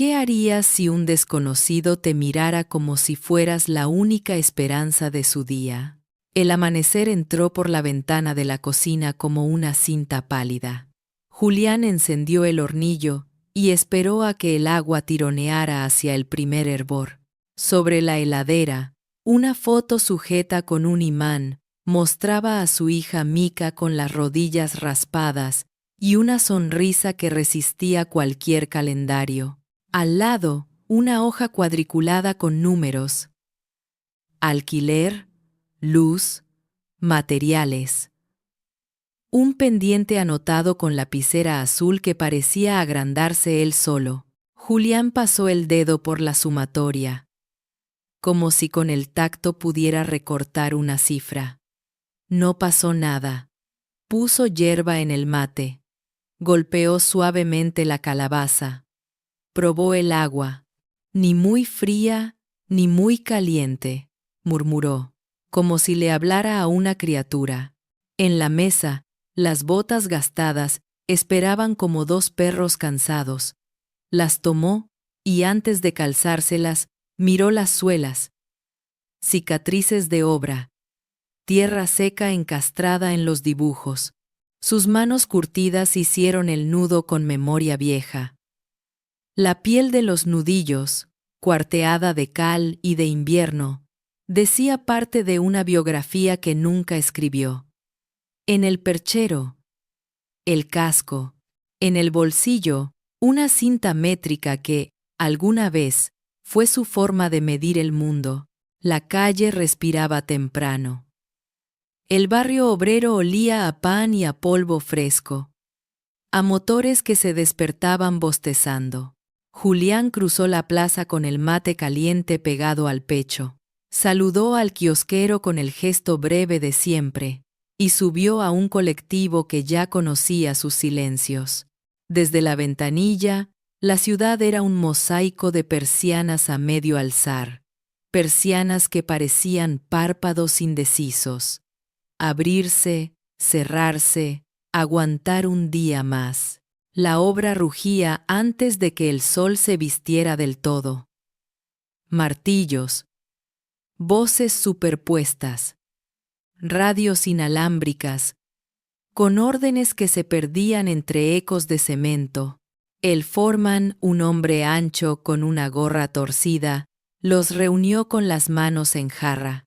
¿Qué harías si un desconocido te mirara como si fueras la única esperanza de su día? El amanecer entró por la ventana de la cocina como una cinta pálida. Julián encendió el hornillo y esperó a que el agua tironeara hacia el primer hervor. Sobre la heladera, una foto sujeta con un imán mostraba a su hija Mica con las rodillas raspadas y una sonrisa que resistía cualquier calendario. Al lado, una hoja cuadriculada con números. Alquiler, luz, materiales. Un pendiente anotado con lapicera azul que parecía agrandarse él solo. Julián pasó el dedo por la sumatoria, como si con el tacto pudiera recortar una cifra. No pasó nada. Puso yerba en el mate. Golpeó suavemente la calabaza. Probó el agua. Ni muy fría, ni muy caliente, murmuró, como si le hablara a una criatura. En la mesa, las botas gastadas esperaban como dos perros cansados. Las tomó y antes de calzárselas, miró las suelas. Cicatrices de obra. Tierra seca encastrada en los dibujos. Sus manos curtidas hicieron el nudo con memoria vieja. La piel de los nudillos, cuarteada de cal y de invierno, decía parte de una biografía que nunca escribió. En el perchero, el casco, en el bolsillo, una cinta métrica que, alguna vez, fue su forma de medir el mundo. La calle respiraba temprano. El barrio obrero olía a pan y a polvo fresco, a motores que se despertaban bostezando. Julián cruzó la plaza con el mate caliente pegado al pecho. Saludó al quiosquero con el gesto breve de siempre y subió a un colectivo que ya conocía sus silencios. Desde la ventanilla, la ciudad era un mosaico de persianas a medio alzar, persianas que parecían párpados indecisos. Abrirse, cerrarse, aguantar un día más. La obra rugía antes de que el sol se vistiera del todo. Martillos, voces superpuestas, radios inalámbricas, con órdenes que se perdían entre ecos de cemento. El foreman, un hombre ancho con una gorra torcida, los reunió con las manos en jarra.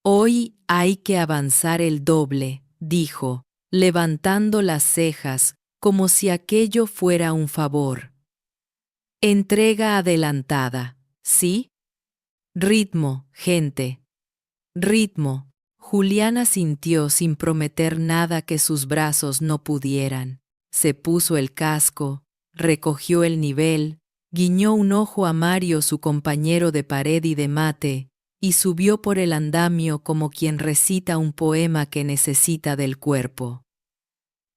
Hoy hay que avanzar el doble, dijo, levantando las cejas, como si aquello fuera un favor. Entrega adelantada, ¿sí? Ritmo, gente. Ritmo. Juliana sintió sin prometer nada que sus brazos no pudieran. Se puso el casco, recogió el nivel, guiñó un ojo a Mario, su compañero de pared y de mate, y subió por el andamio como quien recita un poema que necesita del cuerpo.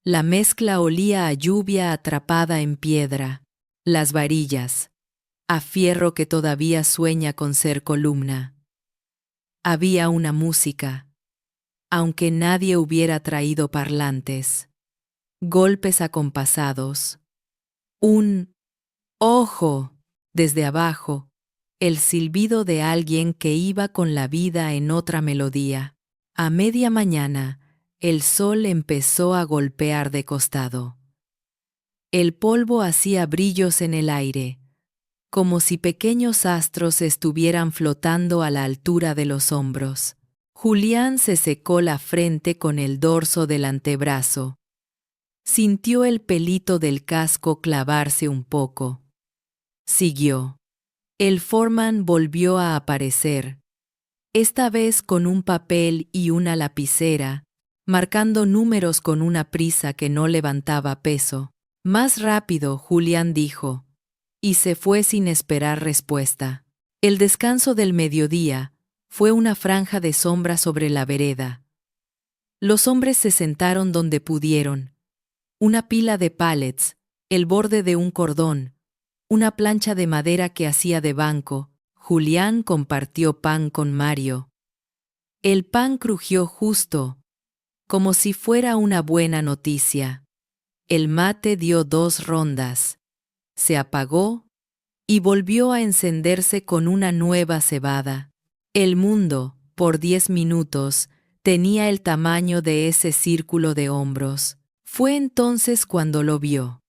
La mezcla olía a lluvia atrapada en piedra, las varillas, a fierro que todavía sueña con ser columna. Había una música, aunque nadie hubiera traído parlantes. Golpes acompasados. Un ¡ojo! Desde abajo, el silbido de alguien que iba con la vida en otra melodía. A media mañana, el sol empezó a golpear de costado. El polvo hacía brillos en el aire, como si pequeños astros estuvieran flotando a la altura de los hombros. Julián se secó la frente con el dorso del antebrazo. Sintió el pelito del casco clavarse un poco. Siguió. El foreman volvió a aparecer, esta vez con un papel y una lapicera, marcando números con una prisa que no levantaba peso. Más rápido, Julián dijo, y se fue sin esperar respuesta. El descanso del mediodía fue una franja de sombra sobre la vereda. Los hombres se sentaron donde pudieron. Una pila de pallets, el borde de un cordón, una plancha de madera que hacía de banco. Julián compartió pan con Mario. El pan crujió justo, como si fuera una buena noticia. El mate dio 2 rondas. Se apagó y volvió a encenderse con una nueva cebada. El mundo, por 10 minutos, tenía el tamaño de ese círculo de hombros. Fue entonces cuando lo vio.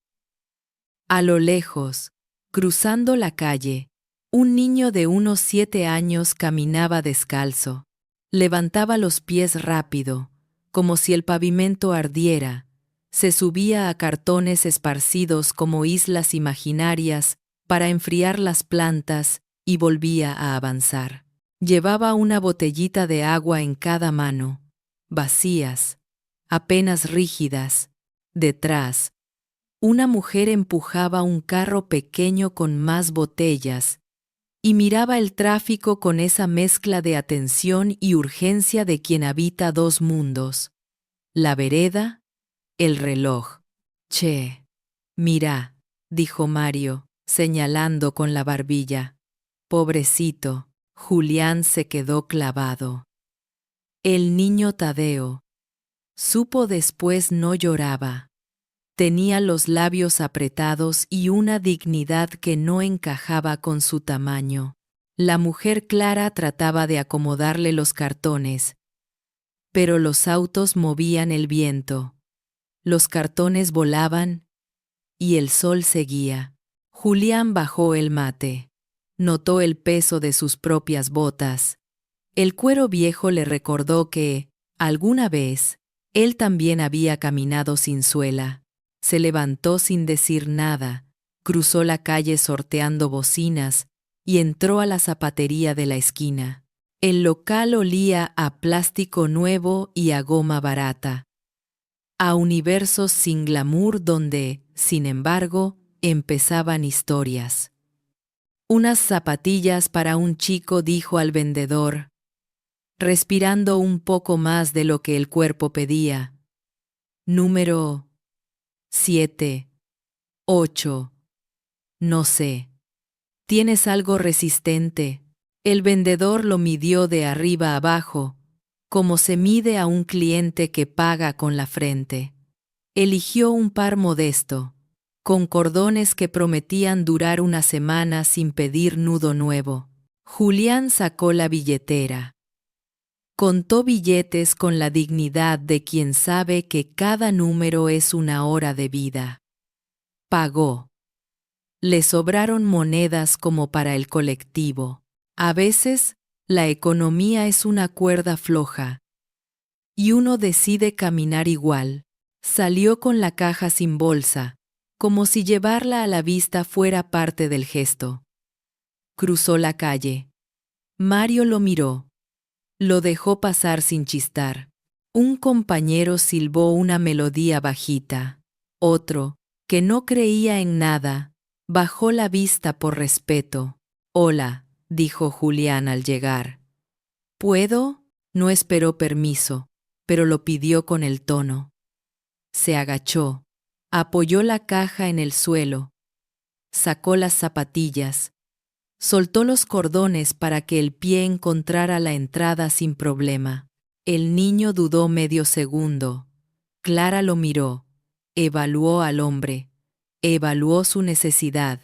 A lo lejos, cruzando la calle, un niño de unos 7 años caminaba descalzo. Levantaba los pies rápido, como si el pavimento ardiera. Se subía a cartones esparcidos como islas imaginarias para enfriar las plantas y volvía a avanzar. Llevaba una botellita de agua en cada mano, vacías, apenas rígidas. Detrás, una mujer empujaba un carro pequeño con más botellas y miraba el tráfico con esa mezcla de atención y urgencia de quien habita dos mundos: la vereda, el reloj. Che, mira, dijo Mario, señalando con la barbilla. Pobrecito, Julián se quedó clavado. El niño Tadeo, supo después, no lloraba. Tenía los labios apretados y una dignidad que no encajaba con su tamaño. La mujer Clara trataba de acomodarle los cartones, pero los autos movían el viento. Los cartones volaban y el sol seguía. Julián bajó el mate. Notó el peso de sus propias botas. El cuero viejo le recordó que, alguna vez, él también había caminado sin suela. Se levantó sin decir nada, cruzó la calle sorteando bocinas y entró a la zapatería de la esquina. El local olía a plástico nuevo y a goma barata, a universos sin glamour donde, sin embargo, empezaban historias. Unas zapatillas para un chico, dijo al vendedor, respirando un poco más de lo que el cuerpo pedía. Número 7, 8, no sé. ¿Tienes algo resistente? El vendedor lo midió de arriba abajo, como se mide a un cliente que paga con la frente. Eligió un par modesto, con cordones que prometían durar una semana sin pedir nudo nuevo. Julián sacó la billetera. Contó billetes con la dignidad de quien sabe que cada número es una hora de vida. Pagó. Le sobraron monedas como para el colectivo. A veces, la economía es una cuerda floja. Y uno decide caminar igual. Salió con la caja sin bolsa, como si llevarla a la vista fuera parte del gesto. Cruzó la calle. Mario lo miró. Lo dejó pasar sin chistar. Un compañero silbó una melodía bajita. Otro, que no creía en nada, bajó la vista por respeto. Hola, dijo Julián al llegar. ¿Puedo? No esperó permiso, pero lo pidió con el tono. Se agachó, apoyó la caja en el suelo, sacó las zapatillas, soltó los cordones para que el pie encontrara la entrada sin problema. El niño dudó medio segundo. Clara lo miró, evaluó al hombre, evaluó su necesidad,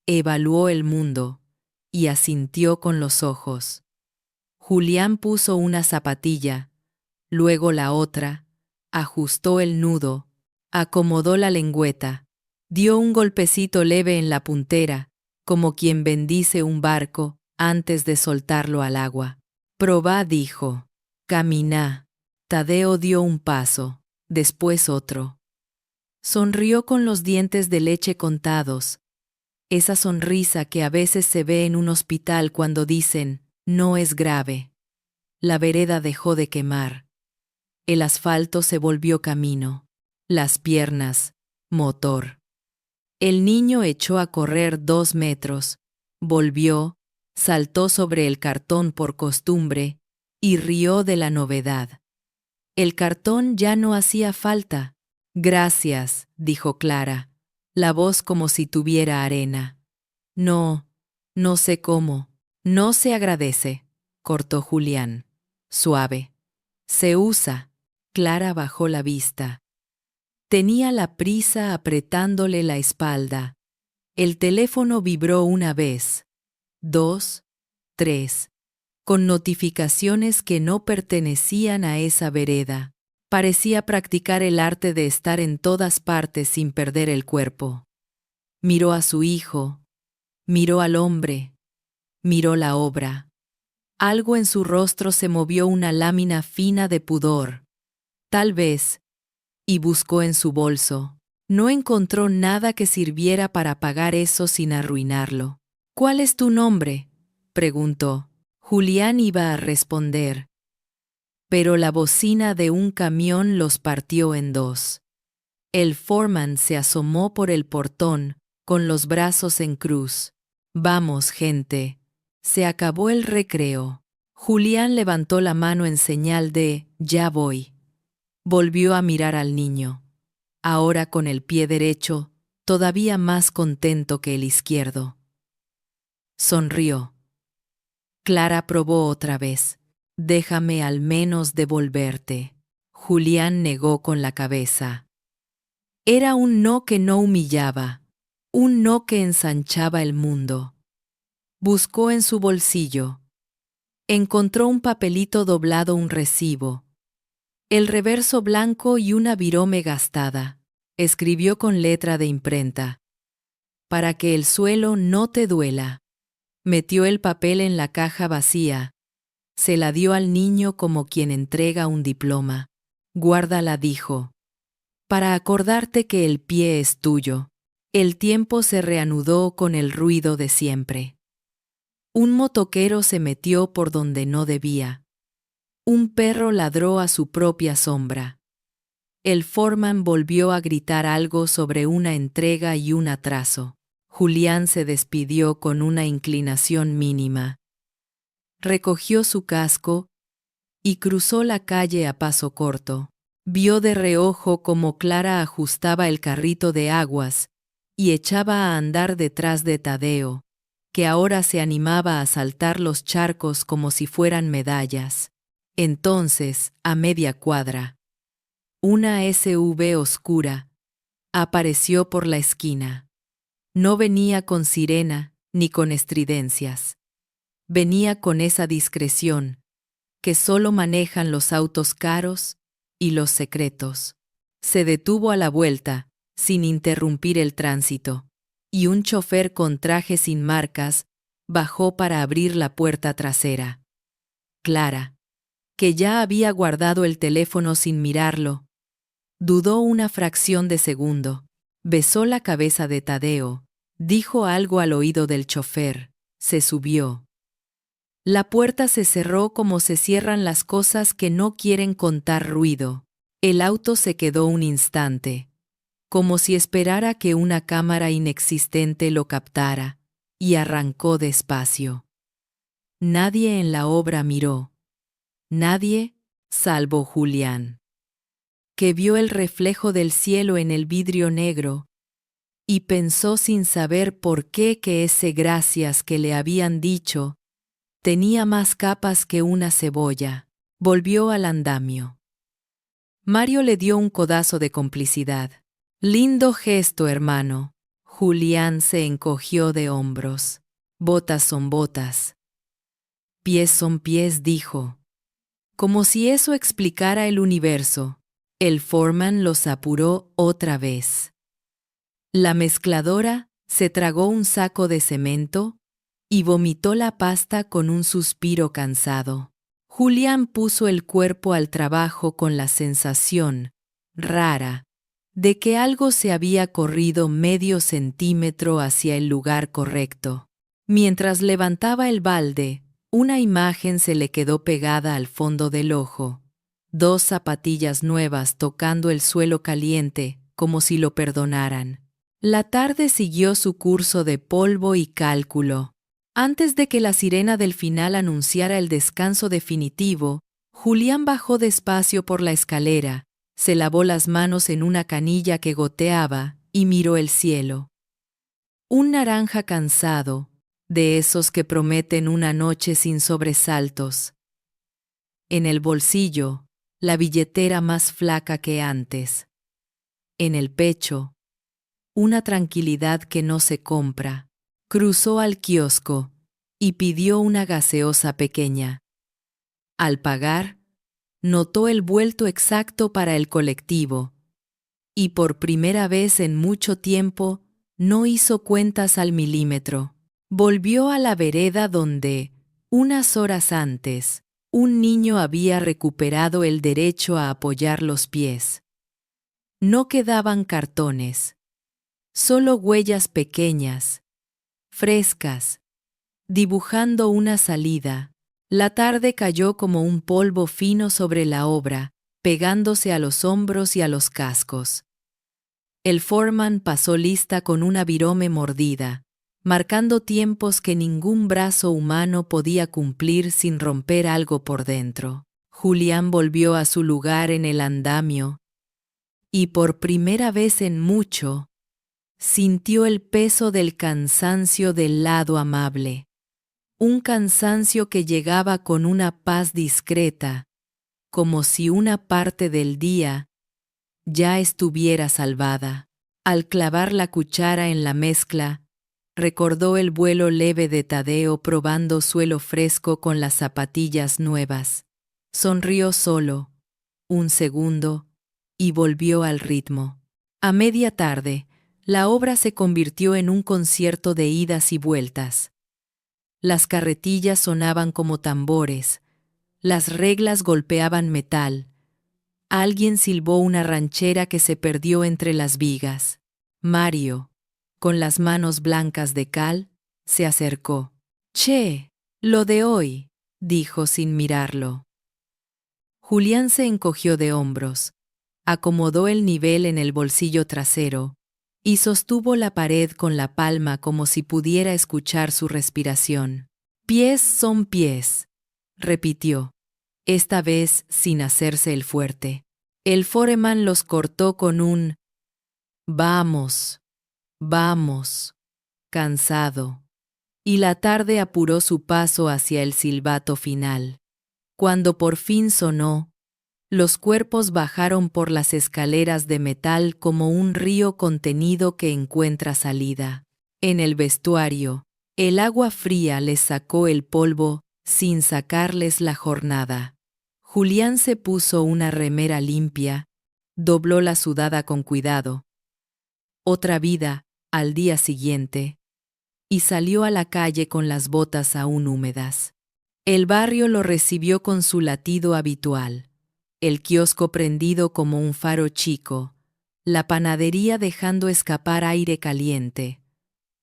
evaluó el mundo, y asintió con los ojos. Julián puso una zapatilla, luego la otra, ajustó el nudo, acomodó la lengüeta, dio un golpecito leve en la puntera, como quien bendice un barco antes de soltarlo al agua. Probá, dijo. Caminá. Tadeo dio un paso, después otro. Sonrió con los dientes de leche contados. Esa sonrisa que a veces se ve en un hospital cuando dicen, no es grave. La vereda dejó de quemar. El asfalto se volvió camino. Las piernas, motor. El niño echó a correr 2 metros, volvió, saltó sobre el cartón por costumbre y rió de la novedad. El cartón ya no hacía falta. Gracias, dijo Clara, la voz como si tuviera arena. No sé cómo. No se agradece, cortó Julián. Suave. Se usa. Clara bajó la vista. Tenía la prisa apretándole la espalda. El teléfono vibró una vez, dos, tres, con notificaciones que no pertenecían a esa vereda. Parecía practicar el arte de estar en todas partes sin perder el cuerpo. Miró a su hijo, miró al hombre, miró la obra. Algo en su rostro se movió, una lámina fina de pudor. Tal vez, y buscó en su bolso. No encontró nada que sirviera para pagar eso sin arruinarlo. ¿Cuál es tu nombre?, preguntó. Julián iba a responder, pero la bocina de un camión los partió en dos. El foreman se asomó por el portón, con los brazos en cruz. Vamos, gente. Se acabó el recreo. Julián levantó la mano en señal de «ya voy». Volvió a mirar al niño, ahora con el pie derecho, todavía más contento que el izquierdo. Sonrió. Clara probó otra vez. «Déjame al menos devolverte». Julián negó con la cabeza. Era un no que no humillaba, un no que ensanchaba el mundo. Buscó en su bolsillo. Encontró un papelito doblado, un recibo, el reverso blanco y una virome gastada. Escribió con letra de imprenta: «Para que el suelo no te duela». Metió el papel en la caja vacía. Se la dio al niño como quien entrega un diploma. «Guárdala», dijo, «para acordarte que el pie es tuyo». El tiempo se reanudó con el ruido de siempre. Un motoquero se metió por donde no debía. Un perro ladró a su propia sombra. El foreman volvió a gritar algo sobre una entrega y un atraso. Julián se despidió con una inclinación mínima. Recogió su casco y cruzó la calle a paso corto. Vio de reojo cómo Clara ajustaba el carrito de aguas y echaba a andar detrás de Tadeo, que ahora se animaba a saltar los charcos como si fueran medallas. Entonces, a media cuadra, una SUV oscura apareció por la esquina. No venía con sirena ni con estridencias. Venía con esa discreción que solo manejan los autos caros y los secretos. Se detuvo a la vuelta, sin interrumpir el tránsito, y un chofer con traje sin marcas bajó para abrir la puerta trasera. Clara, que ya había guardado el teléfono sin mirarlo, dudó una fracción de segundo, besó la cabeza de Tadeo, dijo algo al oído del chofer, se subió. La puerta se cerró como se cierran las cosas que no quieren contar ruido. El auto se quedó un instante, como si esperara que una cámara inexistente lo captara, y arrancó despacio. Nadie en la obra miró. Nadie, salvo Julián, que vio el reflejo del cielo en el vidrio negro y pensó sin saber por qué que ese gracias que le habían dicho tenía más capas que una cebolla. Volvió al andamio. Mario le dio un codazo de complicidad. «Lindo gesto, hermano». Julián se encogió de hombros. «Botas son botas. Pies son pies», dijo. Como si eso explicara el universo. El foreman los apuró otra vez. La mezcladora se tragó un saco de cemento y vomitó la pasta con un suspiro cansado. Julián puso el cuerpo al trabajo con la sensación, rara, de que algo se había corrido medio centímetro hacia el lugar correcto. Mientras levantaba el balde, una imagen se le quedó pegada al fondo del ojo. 2 zapatillas nuevas tocando el suelo caliente, como si lo perdonaran. La tarde siguió su curso de polvo y cálculo. Antes de que la sirena del final anunciara el descanso definitivo, Julián bajó despacio por la escalera, se lavó las manos en una canilla que goteaba y miró el cielo. Un naranja cansado, de esos que prometen una noche sin sobresaltos. En el bolsillo, la billetera más flaca que antes. En el pecho, una tranquilidad que no se compra. Cruzó al kiosco y pidió una gaseosa pequeña. Al pagar, notó el vuelto exacto para el colectivo, y por primera vez en mucho tiempo no hizo cuentas al milímetro. Volvió a la vereda donde, unas horas antes, un niño había recuperado el derecho a apoyar los pies. No quedaban cartones, solo huellas pequeñas, frescas, dibujando una salida. La tarde cayó como un polvo fino sobre la obra, pegándose a los hombros y a los cascos. El foreman pasó lista con una virome mordida, marcando tiempos que ningún brazo humano podía cumplir sin romper algo por dentro. Julián volvió a su lugar en el andamio, y por primera vez en mucho, sintió el peso del cansancio del lado amable. Un cansancio que llegaba con una paz discreta, como si una parte del día ya estuviera salvada. Al clavar la cuchara en la mezcla, recordó el vuelo leve de Tadeo probando suelo fresco con las zapatillas nuevas. Sonrió solo, un segundo, y volvió al ritmo. A media tarde, la obra se convirtió en un concierto de idas y vueltas. Las carretillas sonaban como tambores, las reglas golpeaban metal. Alguien silbó una ranchera que se perdió entre las vigas. Mario, con las manos blancas de cal, se acercó. «Che, lo de hoy», dijo sin mirarlo. Julián se encogió de hombros, acomodó el nivel en el bolsillo trasero y sostuvo la pared con la palma como si pudiera escuchar su respiración. «Pies son pies», repitió, esta vez sin hacerse el fuerte. El foreman los cortó con un «Vamos, vamos», cansado, y la tarde apuró su paso hacia el silbato final. Cuando por fin sonó, los cuerpos bajaron por las escaleras de metal como un río contenido que encuentra salida. En el vestuario, el agua fría les sacó el polvo sin sacarles la jornada. Julián se puso una remera limpia, dobló la sudada con cuidado. Otra vida, al día siguiente, y salió a la calle con las botas aún húmedas. El barrio lo recibió con su latido habitual, el kiosco prendido como un faro chico, la panadería dejando escapar aire caliente,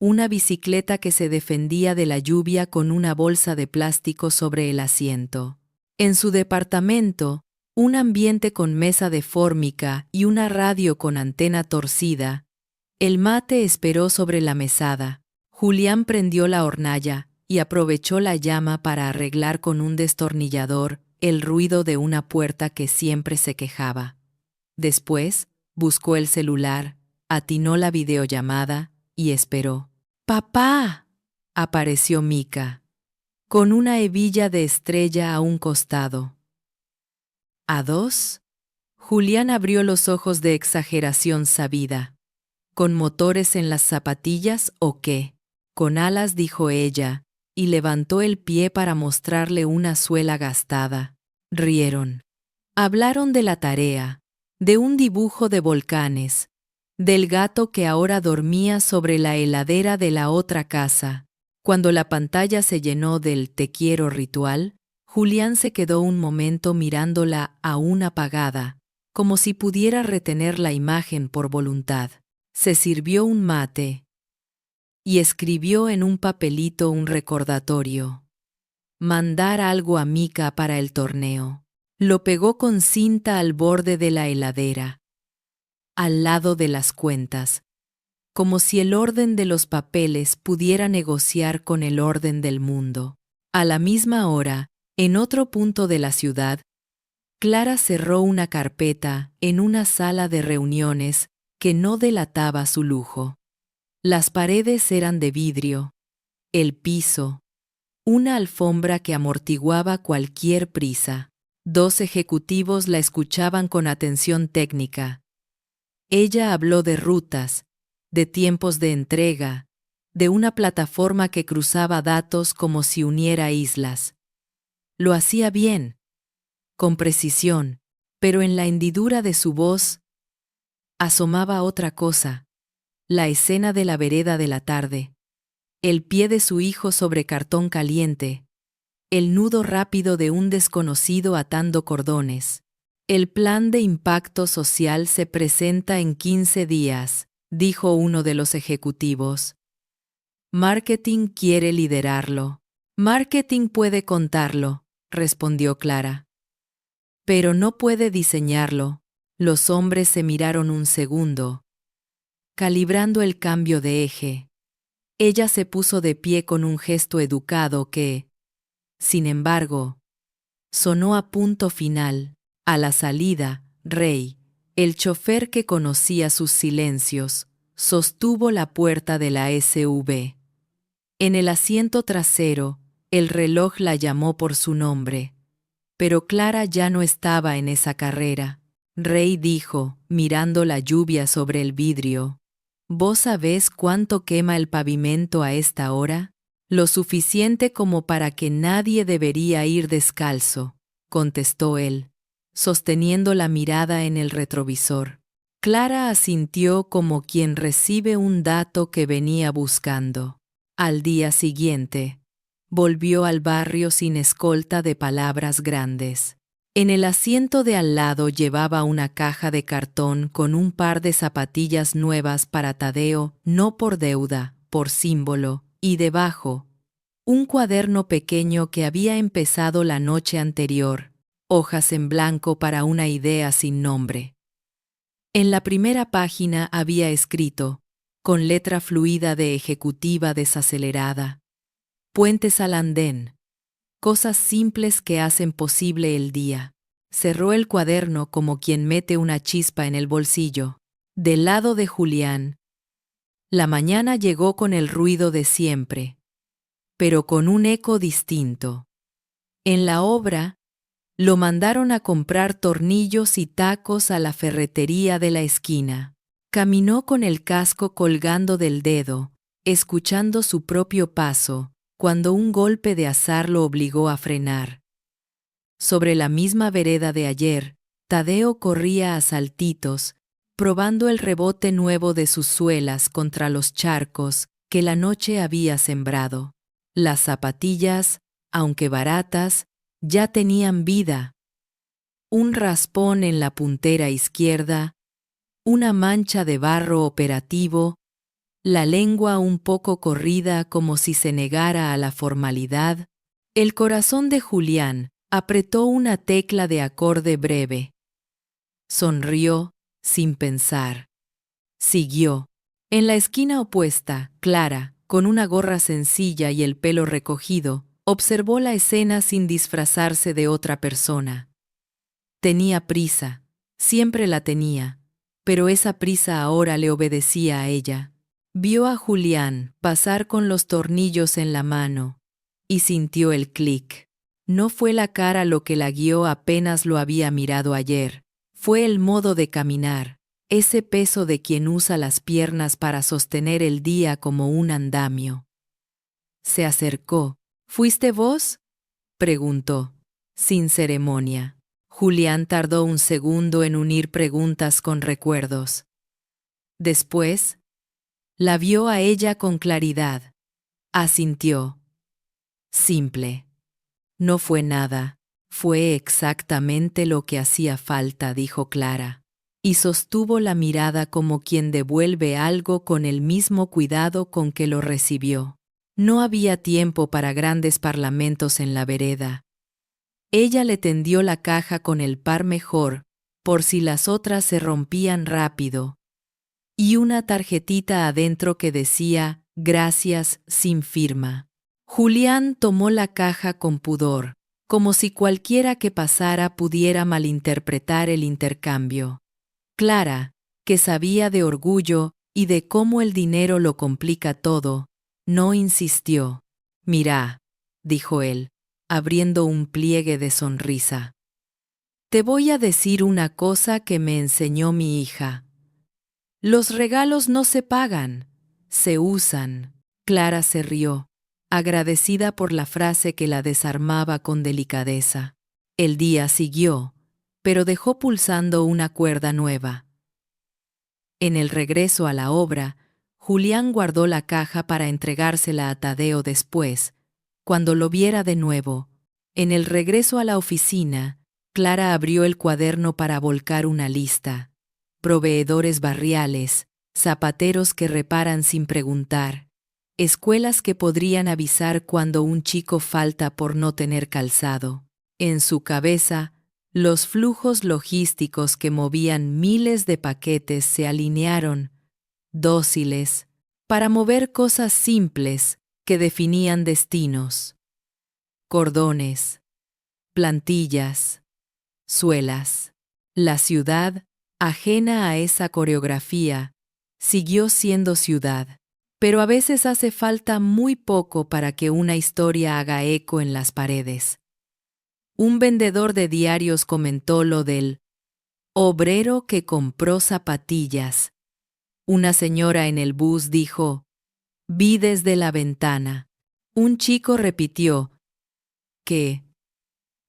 una bicicleta que se defendía de la lluvia con una bolsa de plástico sobre el asiento. En su departamento, un ambiente con mesa de fórmica y una radio con antena torcida. El mate esperó sobre la mesada. Julián prendió la hornalla y aprovechó la llama para arreglar con un destornillador el ruido de una puerta que siempre se quejaba. Después, buscó el celular, atinó la videollamada y esperó. «¡Papá!», apareció Mica, con una hebilla de estrella a un costado. ¿A dos? Julián abrió los ojos de exageración sabida. ¿Con motores en las zapatillas o qué? Con alas, dijo ella, y levantó el pie para mostrarle una suela gastada. Rieron. Hablaron de la tarea, de un dibujo de volcanes, del gato que ahora dormía sobre la heladera de la otra casa. Cuando la pantalla se llenó del «te quiero» ritual, Julián se quedó un momento mirándola aún apagada, como si pudiera retener la imagen por voluntad. Se sirvió un mate y escribió en un papelito un recordatorio. Mandar algo a Mica para el torneo. Lo pegó con cinta al borde de la heladera, al lado de las cuentas, como si el orden de los papeles pudiera negociar con el orden del mundo. A la misma hora, en otro punto de la ciudad, Clara cerró una carpeta en una sala de reuniones que no delataba su lujo. Las paredes eran de vidrio, el piso, una alfombra que amortiguaba cualquier prisa. 2 ejecutivos la escuchaban con atención técnica. Ella habló de rutas, de tiempos de entrega, de una plataforma que cruzaba datos como si uniera islas. Lo hacía bien, con precisión, pero en la hendidura de su voz asomaba otra cosa, la escena de la vereda de la tarde, el pie de su hijo sobre cartón caliente, el nudo rápido de un desconocido atando cordones. El plan de impacto social se presenta en 15 días, dijo uno de los ejecutivos. Marketing quiere liderarlo. Marketing puede contarlo, respondió Clara. Pero no puede diseñarlo. Los hombres se miraron un segundo, calibrando el cambio de eje. Ella se puso de pie con un gesto educado que, sin embargo, sonó a punto final. A la salida, Rey, el chofer que conocía sus silencios, sostuvo la puerta de la SUV. En el asiento trasero, el reloj la llamó por su nombre. Pero Clara ya no estaba en esa carrera. Rey dijo, mirando la lluvia sobre el vidrio. ¿Vos sabés cuánto quema el pavimento a esta hora? Lo suficiente como para que nadie debería ir descalzo, contestó él, sosteniendo la mirada en el retrovisor. Clara asintió como quien recibe un dato que venía buscando. Al día siguiente, volvió al barrio sin escolta de palabras grandes. En el asiento de al lado llevaba una caja de cartón con un par de zapatillas nuevas para Tadeo, no por deuda, por símbolo, y debajo, un cuaderno pequeño que había empezado la noche anterior, hojas en blanco para una idea sin nombre. En la primera página había escrito, con letra fluida de ejecutiva desacelerada: Puentes al andén. Cosas simples que hacen posible el día. Cerró el cuaderno como quien mete una chispa en el bolsillo. Del lado de Julián, la mañana llegó con el ruido de siempre, pero con un eco distinto. En la obra, lo mandaron a comprar tornillos y tacos a la ferretería de la esquina. Caminó con el casco colgando del dedo, escuchando su propio paso, cuando un golpe de azar lo obligó a frenar. Sobre la misma vereda de ayer, Tadeo corría a saltitos, probando el rebote nuevo de sus suelas contra los charcos que la noche había sembrado. Las zapatillas, aunque baratas, ya tenían vida. Un raspón en la puntera izquierda, una mancha de barro operativo, la lengua un poco corrida como si se negara a la formalidad. El corazón de Julián apretó una tecla de acorde breve. Sonrió, sin pensar. Siguió. En la esquina opuesta, Clara, con una gorra sencilla y el pelo recogido, observó la escena sin disfrazarse de otra persona. Tenía prisa, siempre la tenía, pero esa prisa ahora le obedecía a ella. Vio a Julián pasar con los tornillos en la mano y sintió el clic. No fue la cara lo que la guió apenas lo había mirado ayer, fue el modo de caminar, ese peso de quien usa las piernas para sostener el día como un andamio. Se acercó. ¿Fuiste vos?, preguntó, sin ceremonia. Julián tardó un segundo en unir preguntas con recuerdos. Después, la vio a ella con claridad. Asintió. Simple. No fue nada, fue exactamente lo que hacía falta, dijo Clara, y sostuvo la mirada como quien devuelve algo con el mismo cuidado con que lo recibió. No había tiempo para grandes parlamentos en la vereda. Ella le tendió la caja con el par mejor, por si las otras se rompían rápido, y una tarjetita adentro que decía «Gracias» sin firma. Julián tomó la caja con pudor, como si cualquiera que pasara pudiera malinterpretar el intercambio. Clara, que sabía de orgullo y de cómo el dinero lo complica todo, no insistió. «Mirá», dijo él, abriendo un pliegue de sonrisa. «Te voy a decir una cosa que me enseñó mi hija. Los regalos no se pagan, se usan. Clara se rió, agradecida por la frase que la desarmaba con delicadeza. El día siguió, pero dejó pulsando una cuerda nueva. En el regreso a la obra, Julián guardó la caja para entregársela a Tadeo después, cuando lo viera de nuevo. En el regreso a la oficina, Clara abrió el cuaderno para volcar una lista. Proveedores barriales, zapateros que reparan sin preguntar, escuelas que podrían avisar cuando un chico falta por no tener calzado. En su cabeza, los flujos logísticos que movían miles de paquetes se alinearon, dóciles, para mover cosas simples que definían destinos. Cordones, plantillas, suelas. La ciudad, ajena a esa coreografía, siguió siendo ciudad, pero a veces hace falta muy poco para que una historia haga eco en las paredes. Un vendedor de diarios comentó lo del obrero que compró zapatillas. Una señora en el bus dijo, vi desde la ventana. Un chico repitió que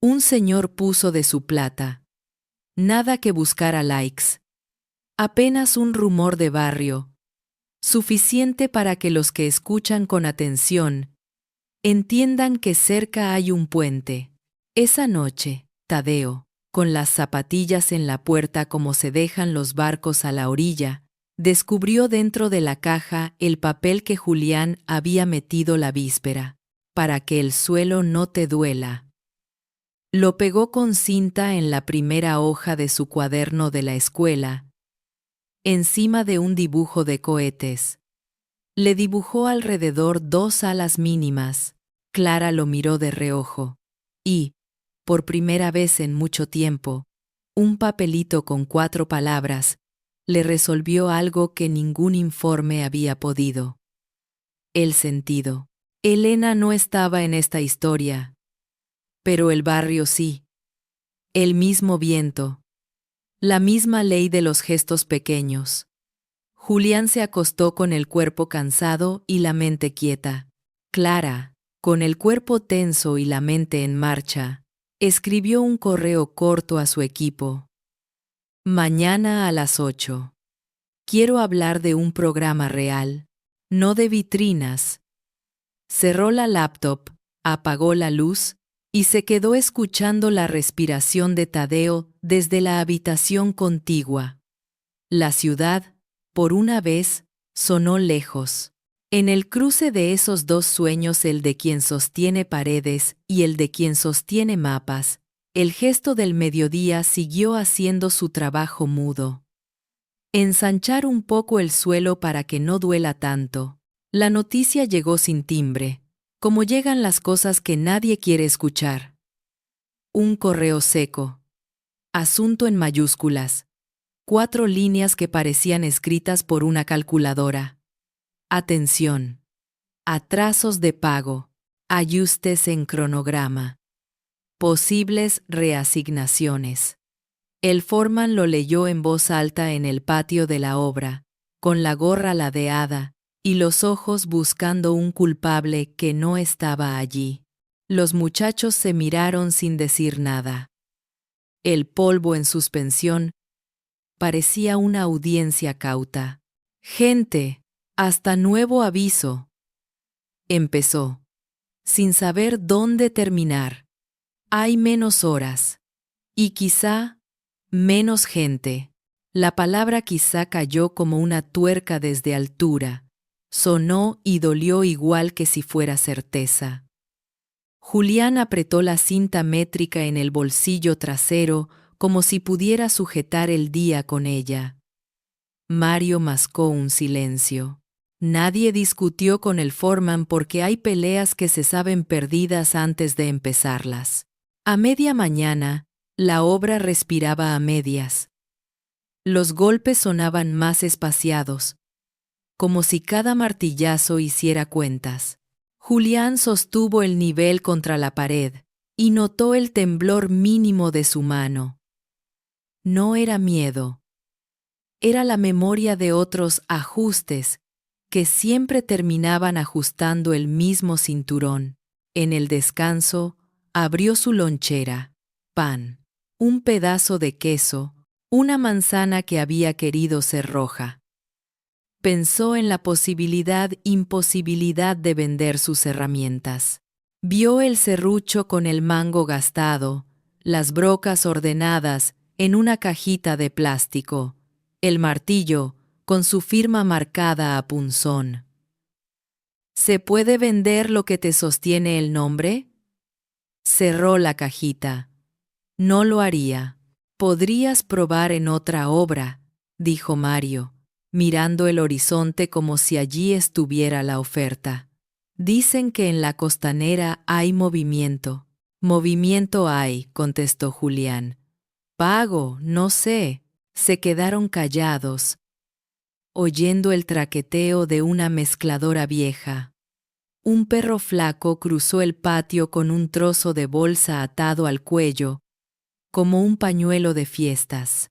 un señor puso de su plata. Nada que buscar a likes. Apenas un rumor de barrio, suficiente para que los que escuchan con atención entiendan que cerca hay un puente. Esa noche, Tadeo, con las zapatillas en la puerta como se dejan los barcos a la orilla, descubrió dentro de la caja el papel que Julián había metido la víspera, para que el suelo no te duela. Lo pegó con cinta en la primera hoja de su cuaderno de la escuela, encima de un dibujo de cohetes. Le dibujó alrededor 2 alas mínimas. Clara lo miró de reojo. Y, por primera vez en mucho tiempo, un papelito con 4 palabras le resolvió algo que ningún informe había podido. El sentido. Elena no estaba en esta historia, pero el barrio sí. El mismo viento. La misma ley de los gestos pequeños. Julián se acostó con el cuerpo cansado y la mente quieta. Clara, con el cuerpo tenso y la mente en marcha, escribió un correo corto a su equipo. Mañana a las 8. Quiero hablar de un programa real, no de vitrinas. Cerró la laptop, apagó la luz y se quedó escuchando la respiración de Tadeo desde la habitación contigua. La ciudad, por una vez, sonó lejos. En el cruce de esos 2 sueños, el de quien sostiene paredes y el de quien sostiene mapas, el gesto del mediodía siguió haciendo su trabajo mudo. Ensanchar un poco el suelo para que no duela tanto. La noticia llegó sin timbre, como llegan las cosas que nadie quiere escuchar. Un correo seco. Asunto en mayúsculas. 4 líneas que parecían escritas por una calculadora. Atención. Atrasos de pago. Ajustes en cronograma. Posibles reasignaciones. El foreman lo leyó en voz alta en el patio de la obra, con la gorra ladeada y los ojos buscando un culpable que no estaba allí. Los muchachos se miraron sin decir nada. El polvo en suspensión parecía una audiencia cauta. Gente, hasta nuevo aviso. Empezó, sin saber dónde terminar. Hay menos horas. Y quizá, menos gente. La palabra quizá cayó como una tuerca desde altura. Sonó y dolió igual que si fuera certeza. Julián apretó la cinta métrica en el bolsillo trasero como si pudiera sujetar el día con ella. Mario mascó un silencio. Nadie discutió con el foreman porque hay peleas que se saben perdidas antes de empezarlas. A media mañana, la obra respiraba a medias. Los golpes sonaban más espaciados, como si cada martillazo hiciera cuentas. Julián sostuvo el nivel contra la pared y notó el temblor mínimo de su mano. No era miedo. Era la memoria de otros ajustes que siempre terminaban ajustando el mismo cinturón. En el descanso, abrió su lonchera, pan, un pedazo de queso, una manzana que había querido ser roja. Pensó en la imposibilidad de vender sus herramientas. Vio el serrucho con el mango gastado, las brocas ordenadas en una cajita de plástico, el martillo con su firma marcada a punzón. ¿Se puede vender lo que te sostiene el nombre? Cerró la cajita. No lo haría. Podrías probar en otra obra, dijo Mario, mirando el horizonte como si allí estuviera la oferta. Dicen que en la costanera hay movimiento. Movimiento hay, contestó Julián. Pago, no sé. Se quedaron callados, oyendo el traqueteo de una mezcladora vieja. Un perro flaco cruzó el patio con un trozo de bolsa atado al cuello, como un pañuelo de fiestas.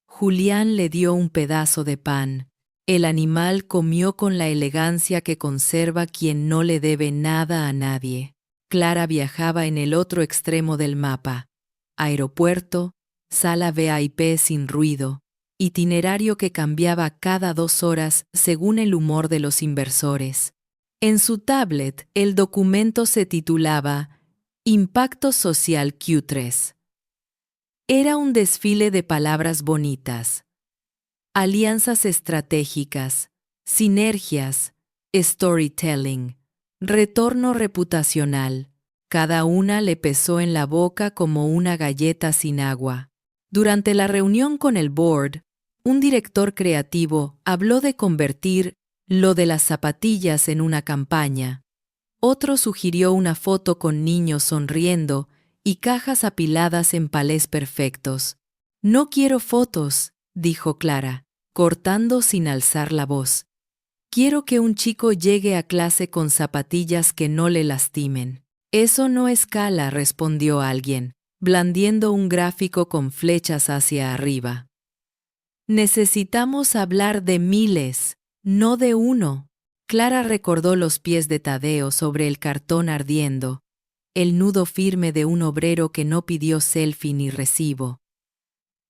Julián le dio un pedazo de pan. El animal comió con la elegancia que conserva quien no le debe nada a nadie. Clara viajaba en el otro extremo del mapa. Aeropuerto, sala VIP sin ruido, itinerario que cambiaba cada 2 horas según el humor de los inversores. En su tablet, el documento se titulaba Impacto Social Q3. Era un desfile de palabras bonitas. Alianzas estratégicas, sinergias, storytelling, retorno reputacional. Cada una le pesó en la boca como una galleta sin agua. Durante la reunión con el board, un director creativo habló de convertir lo de las zapatillas en una campaña. Otro sugirió una foto con niños sonriendo y cajas apiladas en palés perfectos. No quiero fotos, dijo Clara, cortando sin alzar la voz. Quiero que un chico llegue a clase con zapatillas que no le lastimen. Eso no escala, respondió alguien, blandiendo un gráfico con flechas hacia arriba. Necesitamos hablar de miles, no de uno. Clara recordó los pies de Tadeo sobre el cartón ardiendo, el nudo firme de un obrero que no pidió selfie ni recibo.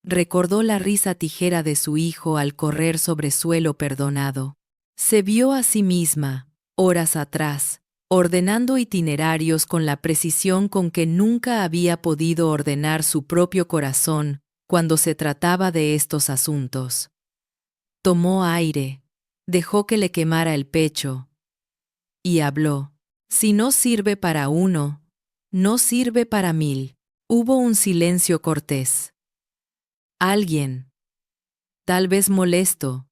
Recordó la risa tijera de su hijo al correr sobre suelo perdonado. Se vio a sí misma, horas atrás, ordenando itinerarios con la precisión con que nunca había podido ordenar su propio corazón cuando se trataba de estos asuntos. Tomó aire, dejó que le quemara el pecho y habló. Si no sirve para uno, no sirve para 1000. Hubo un silencio cortés. Alguien, tal vez molesto,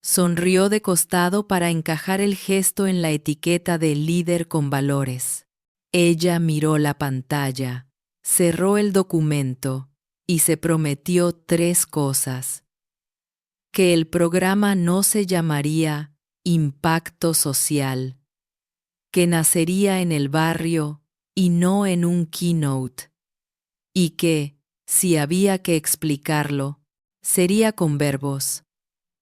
sonrió de costado para encajar el gesto en la etiqueta de líder con valores. Ella miró la pantalla, cerró el documento y se prometió 3 cosas. Que el programa no se llamaría Impacto Social, que nacería en el barrio y no en un keynote, y que, si había que explicarlo, sería con verbos.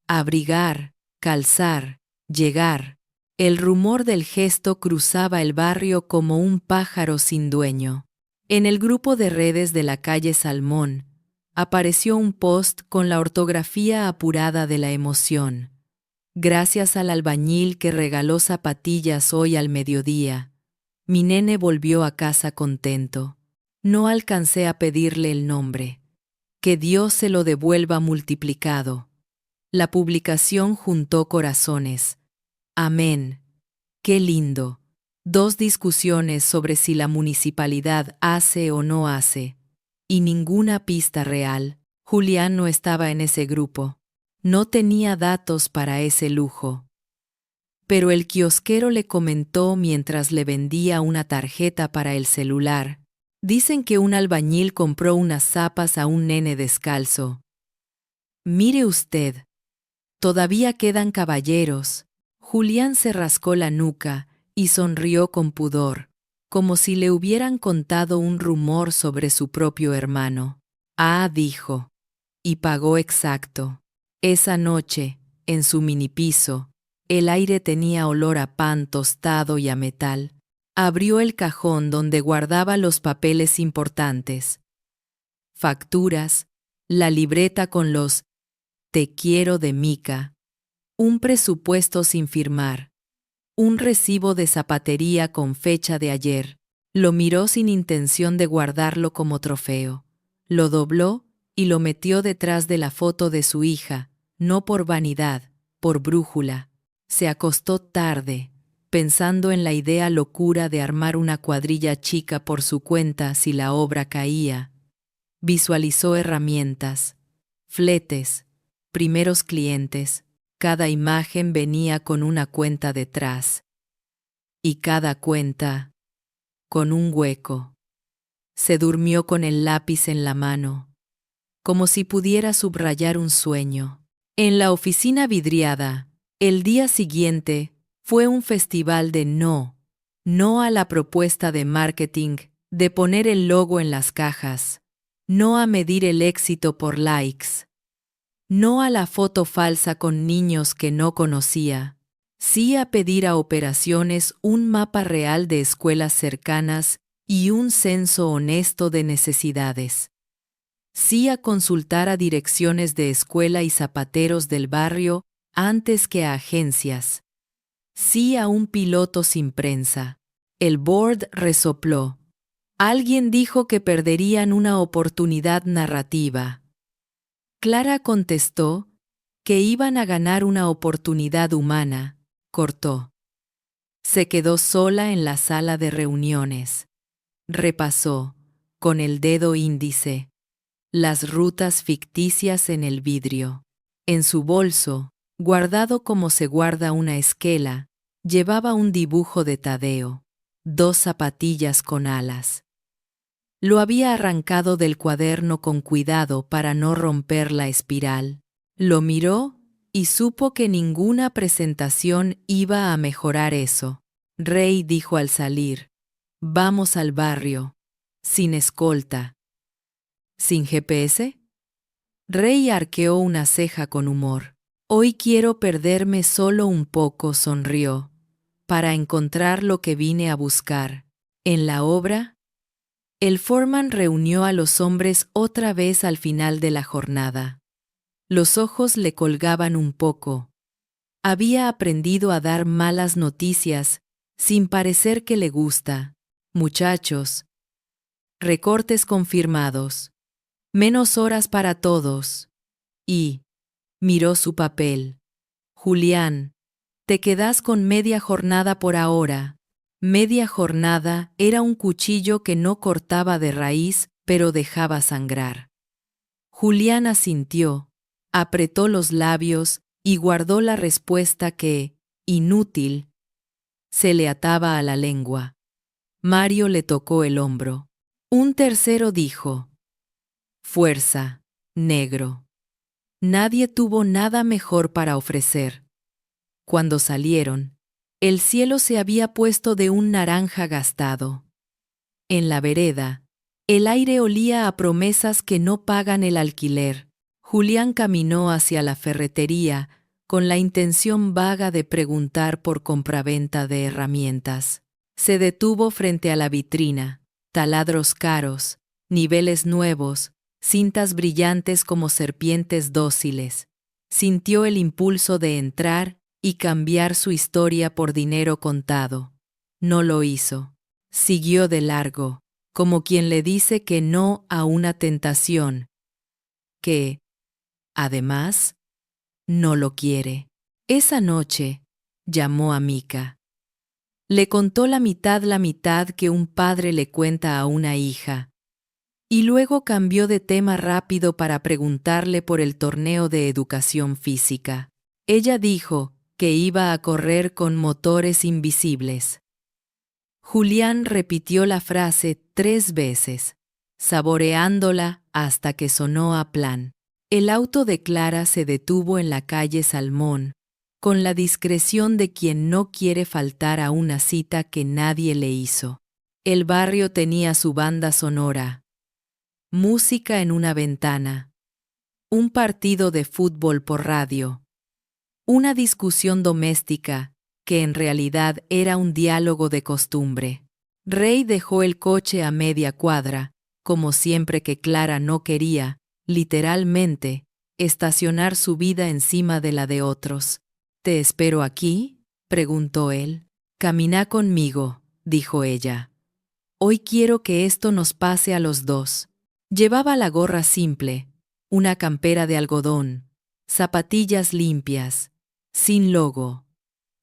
Abrigar, calzar, llegar. El rumor del gesto cruzaba el barrio como un pájaro sin dueño. En el grupo de redes de la calle Salmón, apareció un post con la ortografía apurada de la emoción. Gracias al albañil que regaló zapatillas hoy al mediodía, mi nene volvió a casa contento. No alcancé a pedirle el nombre. Que Dios se lo devuelva multiplicado. La publicación juntó corazones. Amén. Qué lindo. 2 discusiones sobre si la municipalidad hace o no hace. Y ninguna pista real. Julián no estaba en ese grupo. No tenía datos para ese lujo. Pero el kiosquero le comentó mientras le vendía una tarjeta para el celular. Dicen que un albañil compró unas zapas a un nene descalzo. Mire usted. Todavía quedan caballeros. Julián se rascó la nuca y sonrió con pudor, como si le hubieran contado un rumor sobre su propio hermano. Ah, dijo. Y pagó exacto. Esa noche, en su minipiso, el aire tenía olor a pan tostado y a metal. Abrió el cajón donde guardaba los papeles importantes. Facturas, la libreta con los "Te quiero" de Mika, un presupuesto sin firmar, un recibo de zapatería con fecha de ayer. Lo miró sin intención de guardarlo como trofeo. Lo dobló y lo metió detrás de la foto de su hija, no por vanidad, por brújula. Se acostó tarde, pensando en la idea locura de armar una cuadrilla chica por su cuenta si la obra caía. Visualizó herramientas, fletes, primeros clientes. Cada imagen venía con una cuenta detrás. Y cada cuenta con un hueco. Se durmió con el lápiz en la mano, como si pudiera subrayar un sueño. En la oficina vidriada, el día siguiente, fue un festival de no a la propuesta de marketing, de poner el logo en las cajas, no a medir el éxito por likes, no a la foto falsa con niños que no conocía, sí a pedir a operaciones un mapa real de escuelas cercanas y un censo honesto de necesidades. Sí a consultar a direcciones de escuela y zapateros del barrio antes que a agencias. Sí a un piloto sin prensa. El board resopló. Alguien dijo que perderían una oportunidad narrativa. Clara contestó que iban a ganar una oportunidad humana. Cortó. Se quedó sola en la sala de reuniones. Repasó, con el dedo índice, las rutas ficticias en el vidrio. En su bolso, guardado como se guarda una esquela, llevaba un dibujo de Tadeo, 2 zapatillas con alas. Lo había arrancado del cuaderno con cuidado para no romper la espiral. Lo miró y supo que ninguna presentación iba a mejorar eso. Rey dijo al salir: "Vamos al barrio, sin escolta". ¿Sin GPS? Rey arqueó una ceja con humor. Hoy quiero perderme solo un poco, sonrió, para encontrar lo que vine a buscar. En la obra, el foreman reunió a los hombres otra vez al final de la jornada. Los ojos le colgaban un poco. Había aprendido a dar malas noticias sin parecer que le gusta. Muchachos. Recortes confirmados. Menos horas para todos. Y miró su papel. Julián, te quedas con media jornada por ahora. Media jornada era un cuchillo que no cortaba de raíz, pero dejaba sangrar. Julián asintió, apretó los labios y guardó la respuesta que, inútil, se le ataba a la lengua. Mario le tocó el hombro. Un tercero dijo: fuerza, negro. Nadie tuvo nada mejor para ofrecer. Cuando salieron, el cielo se había puesto de un naranja gastado. En la vereda, el aire olía a promesas que no pagan el alquiler. Julián caminó hacia la ferretería con la intención vaga de preguntar por compraventa de herramientas. Se detuvo frente a la vitrina, taladros caros, niveles nuevos, cintas brillantes como serpientes dóciles. Sintió el impulso de entrar y cambiar su historia por dinero contado. No lo hizo. Siguió de largo, como quien le dice que no a una tentación, que, además, no lo quiere. Esa noche, llamó a Mika. Le contó la mitad que un padre le cuenta a una hija, y luego cambió de tema rápido para preguntarle por el torneo de educación física. Ella dijo que iba a correr con motores invisibles. Julián repitió la frase 3 veces, saboreándola hasta que sonó a plan. El auto de Clara se detuvo en la calle Salmón, con la discreción de quien no quiere faltar a una cita que nadie le hizo. El barrio tenía su banda sonora. Música en una ventana. Un partido de fútbol por radio. Una discusión doméstica, que en realidad era un diálogo de costumbre. Rey dejó el coche a media cuadra, como siempre que Clara no quería, literalmente, estacionar su vida encima de la de otros. ¿Te espero aquí?, preguntó él. Camina conmigo, dijo ella. Hoy quiero que esto nos pase a los dos. Llevaba la gorra simple, una campera de algodón, zapatillas limpias, sin logo.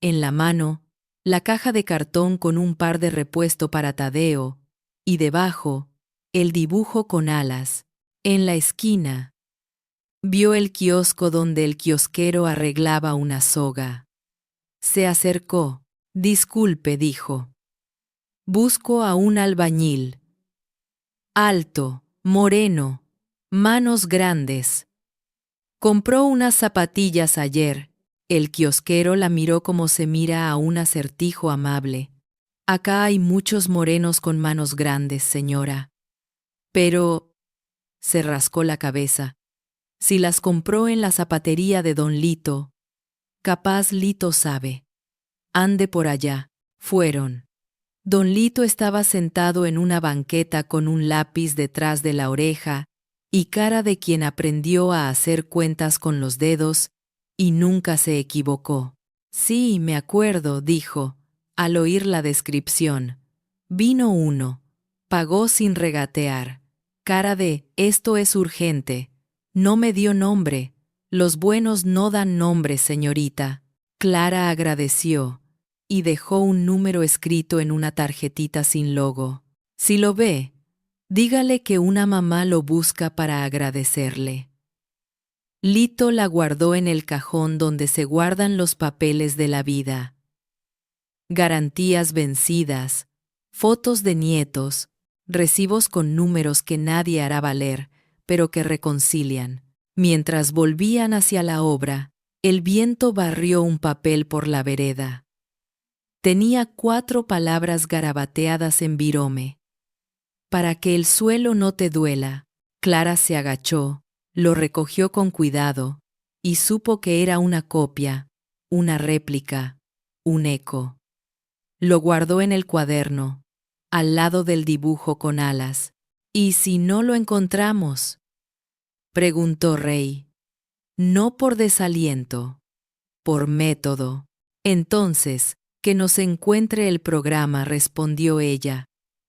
En la mano, la caja de cartón con un par de repuesto para Tadeo, y debajo, el dibujo con alas. En la esquina, vio el kiosco donde el kiosquero arreglaba una soga. Se acercó. Disculpe, dijo. Busco a un albañil. Alto, moreno, manos grandes. Compró unas zapatillas ayer. El kiosquero la miró como se mira a un acertijo amable. Acá hay muchos morenos con manos grandes, señora. Pero... se rascó la cabeza. Si las compró en la zapatería de don Lito, capaz Lito sabe. Ande por allá. Fueron. Don Lito estaba sentado en una banqueta con un lápiz detrás de la oreja y cara de quien aprendió a hacer cuentas con los dedos y nunca se equivocó. Sí, me acuerdo, dijo, al oír la descripción. Vino uno. Pagó sin regatear. Cara de, esto es urgente. No me dio nombre. Los buenos no dan nombre, señorita. Clara agradeció y dejó un número escrito en una tarjetita sin logo. Si lo ve, dígale que una mamá lo busca para agradecerle. Lito la guardó en el cajón donde se guardan los papeles de la vida. Garantías vencidas, fotos de nietos, recibos con números que nadie hará valer, pero que reconcilian. Mientras volvían hacia la obra, el viento barrió un papel por la vereda. Tenía 4 palabras garabateadas en virome. Para que el suelo no te duela. Clara se agachó, lo recogió con cuidado, y supo que era una copia, una réplica, un eco. Lo guardó en el cuaderno, al lado del dibujo con alas. ¿Y si no lo encontramos?, preguntó Rey. No por desaliento, por método. Entonces, que nos encuentre el programa, respondió ella.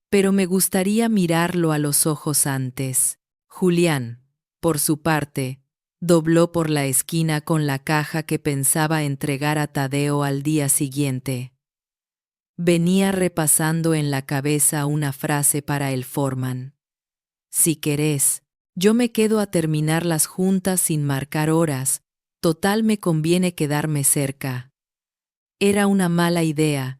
Pero me gustaría mirarlo a los ojos antes. Julián, por su parte, dobló por la esquina con la caja que pensaba entregar a Tadeo al día siguiente. Venía repasando en la cabeza una frase para el foreman. Si querés, yo me quedo a terminar las juntas sin marcar horas, total me conviene quedarme cerca. Era una mala idea,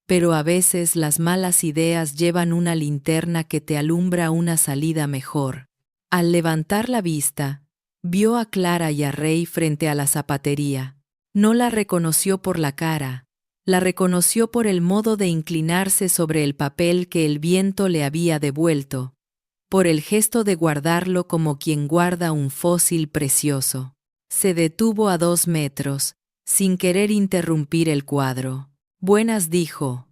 pero a veces las malas ideas llevan una linterna que te alumbra una salida mejor. Al levantar la vista, vio a Clara y a Rey frente a la zapatería. No la reconoció por la cara, la reconoció por el modo de inclinarse sobre el papel que el viento le había devuelto, por el gesto de guardarlo como quien guarda un fósil precioso. Se detuvo a 2 metros, sin querer interrumpir el cuadro. Buenas, dijo,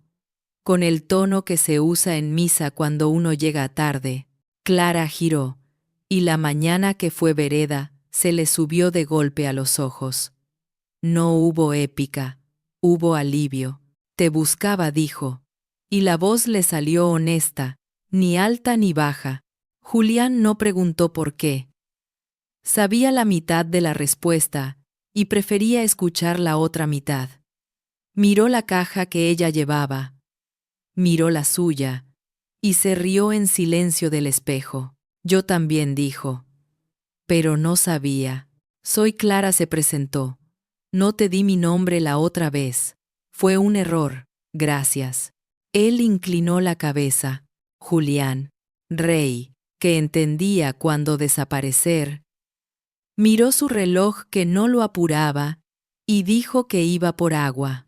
con el tono que se usa en misa cuando uno llega tarde. Clara giró, y la mañana que fue vereda se le subió de golpe a los ojos. No hubo épica, hubo alivio. Te buscaba, dijo, y la voz le salió honesta, ni alta ni baja. Julián no preguntó por qué. Sabía la mitad de la respuesta y prefería escuchar la otra mitad. Miró la caja que ella llevaba, miró la suya, y se rió en silencio del espejo. Yo también, dijo. Pero no sabía. Soy Clara, se presentó. No te di mi nombre la otra vez. Fue un error, gracias. Él inclinó la cabeza. Julián, Rey, que entendía cuándo desaparecer, miró su reloj que no lo apuraba y dijo que iba por agua.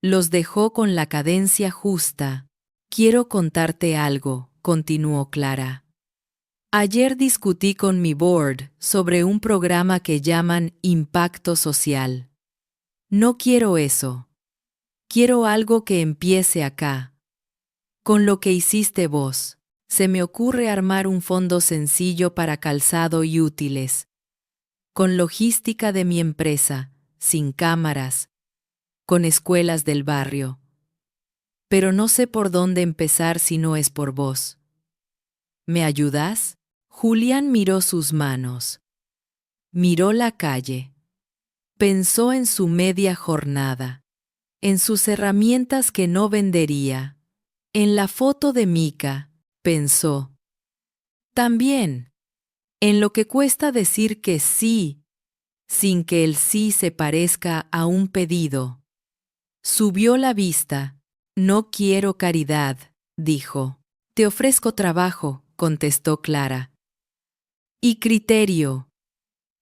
Los dejó con la cadencia justa. Quiero contarte algo, continuó Clara. Ayer discutí con mi board sobre un programa que llaman Impacto Social. No quiero eso. Quiero algo que empiece acá. Con lo que hiciste vos, se me ocurre armar un fondo sencillo para calzado y útiles. Con logística de mi empresa, sin cámaras, con escuelas del barrio. Pero no sé por dónde empezar si no es por vos. ¿Me ayudás? Julián miró sus manos. Miró la calle. Pensó en su media jornada. En sus herramientas que no vendería. En la foto de Mika, pensó. También. En lo que cuesta decir que sí, sin que el sí se parezca a un pedido. Subió la vista. No quiero caridad, dijo. Te ofrezco trabajo, contestó Clara. Y criterio.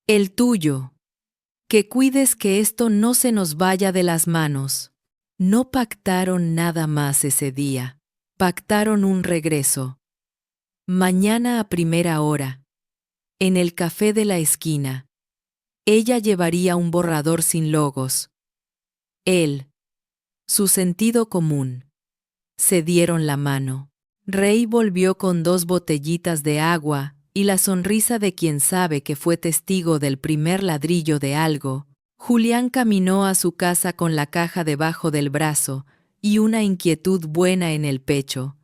El tuyo. Que cuides que esto no se nos vaya de las manos. No pactaron nada más ese día. Pactaron un regreso. Mañana a primera hora. En el café de la esquina. Ella llevaría un borrador sin logos. Él. Su sentido común. Se dieron la mano. Rey volvió con 2 botellitas de agua y la sonrisa de quien sabe que fue testigo del primer ladrillo de algo. Julián caminó a su casa con la caja debajo del brazo y una inquietud buena en el pecho,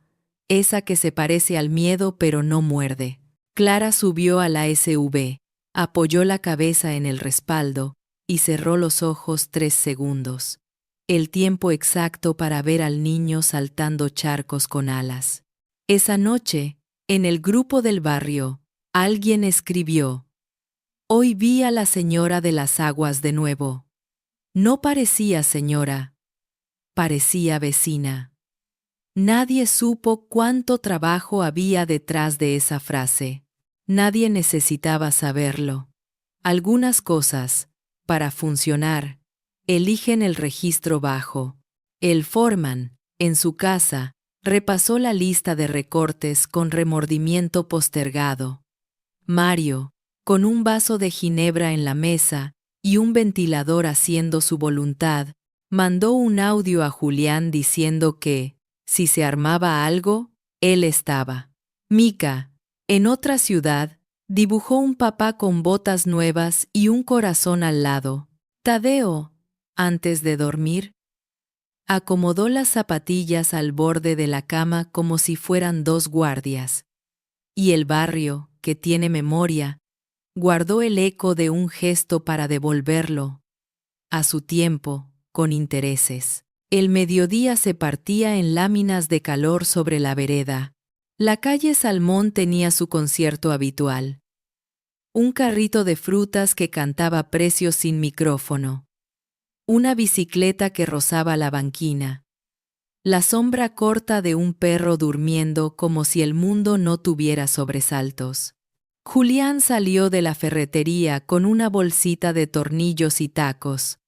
esa que se parece al miedo pero no muerde. Clara subió a la SUV, apoyó la cabeza en el respaldo y cerró los ojos 3 segundos. El tiempo exacto para ver al niño saltando charcos con alas. Esa noche, en el grupo del barrio, alguien escribió: Hoy vi a la señora de las aguas de nuevo. No parecía señora, parecía vecina. Nadie supo cuánto trabajo había detrás de esa frase. Nadie necesitaba saberlo. Algunas cosas, para funcionar, eligen el registro bajo. El foreman, en su casa, repasó la lista de recortes con remordimiento postergado. Mario, con un vaso de ginebra en la mesa y un ventilador haciendo su voluntad, mandó un audio a Julián diciendo que, si se armaba algo, él estaba. Mika, en otra ciudad, dibujó un papá con botas nuevas y un corazón al lado. Tadeo, antes de dormir, acomodó las zapatillas al borde de la cama como si fueran 2 guardias. Y el barrio, que tiene memoria, guardó el eco de un gesto para devolverlo, a su tiempo, con intereses. El mediodía se partía en láminas de calor sobre la vereda. La calle Salmón tenía su concierto habitual. Un carrito de frutas que cantaba precios sin micrófono. Una bicicleta que rozaba la banquina. La sombra corta de un perro durmiendo como si el mundo no tuviera sobresaltos. Julián salió de la ferretería con una bolsita de tornillos y tacos.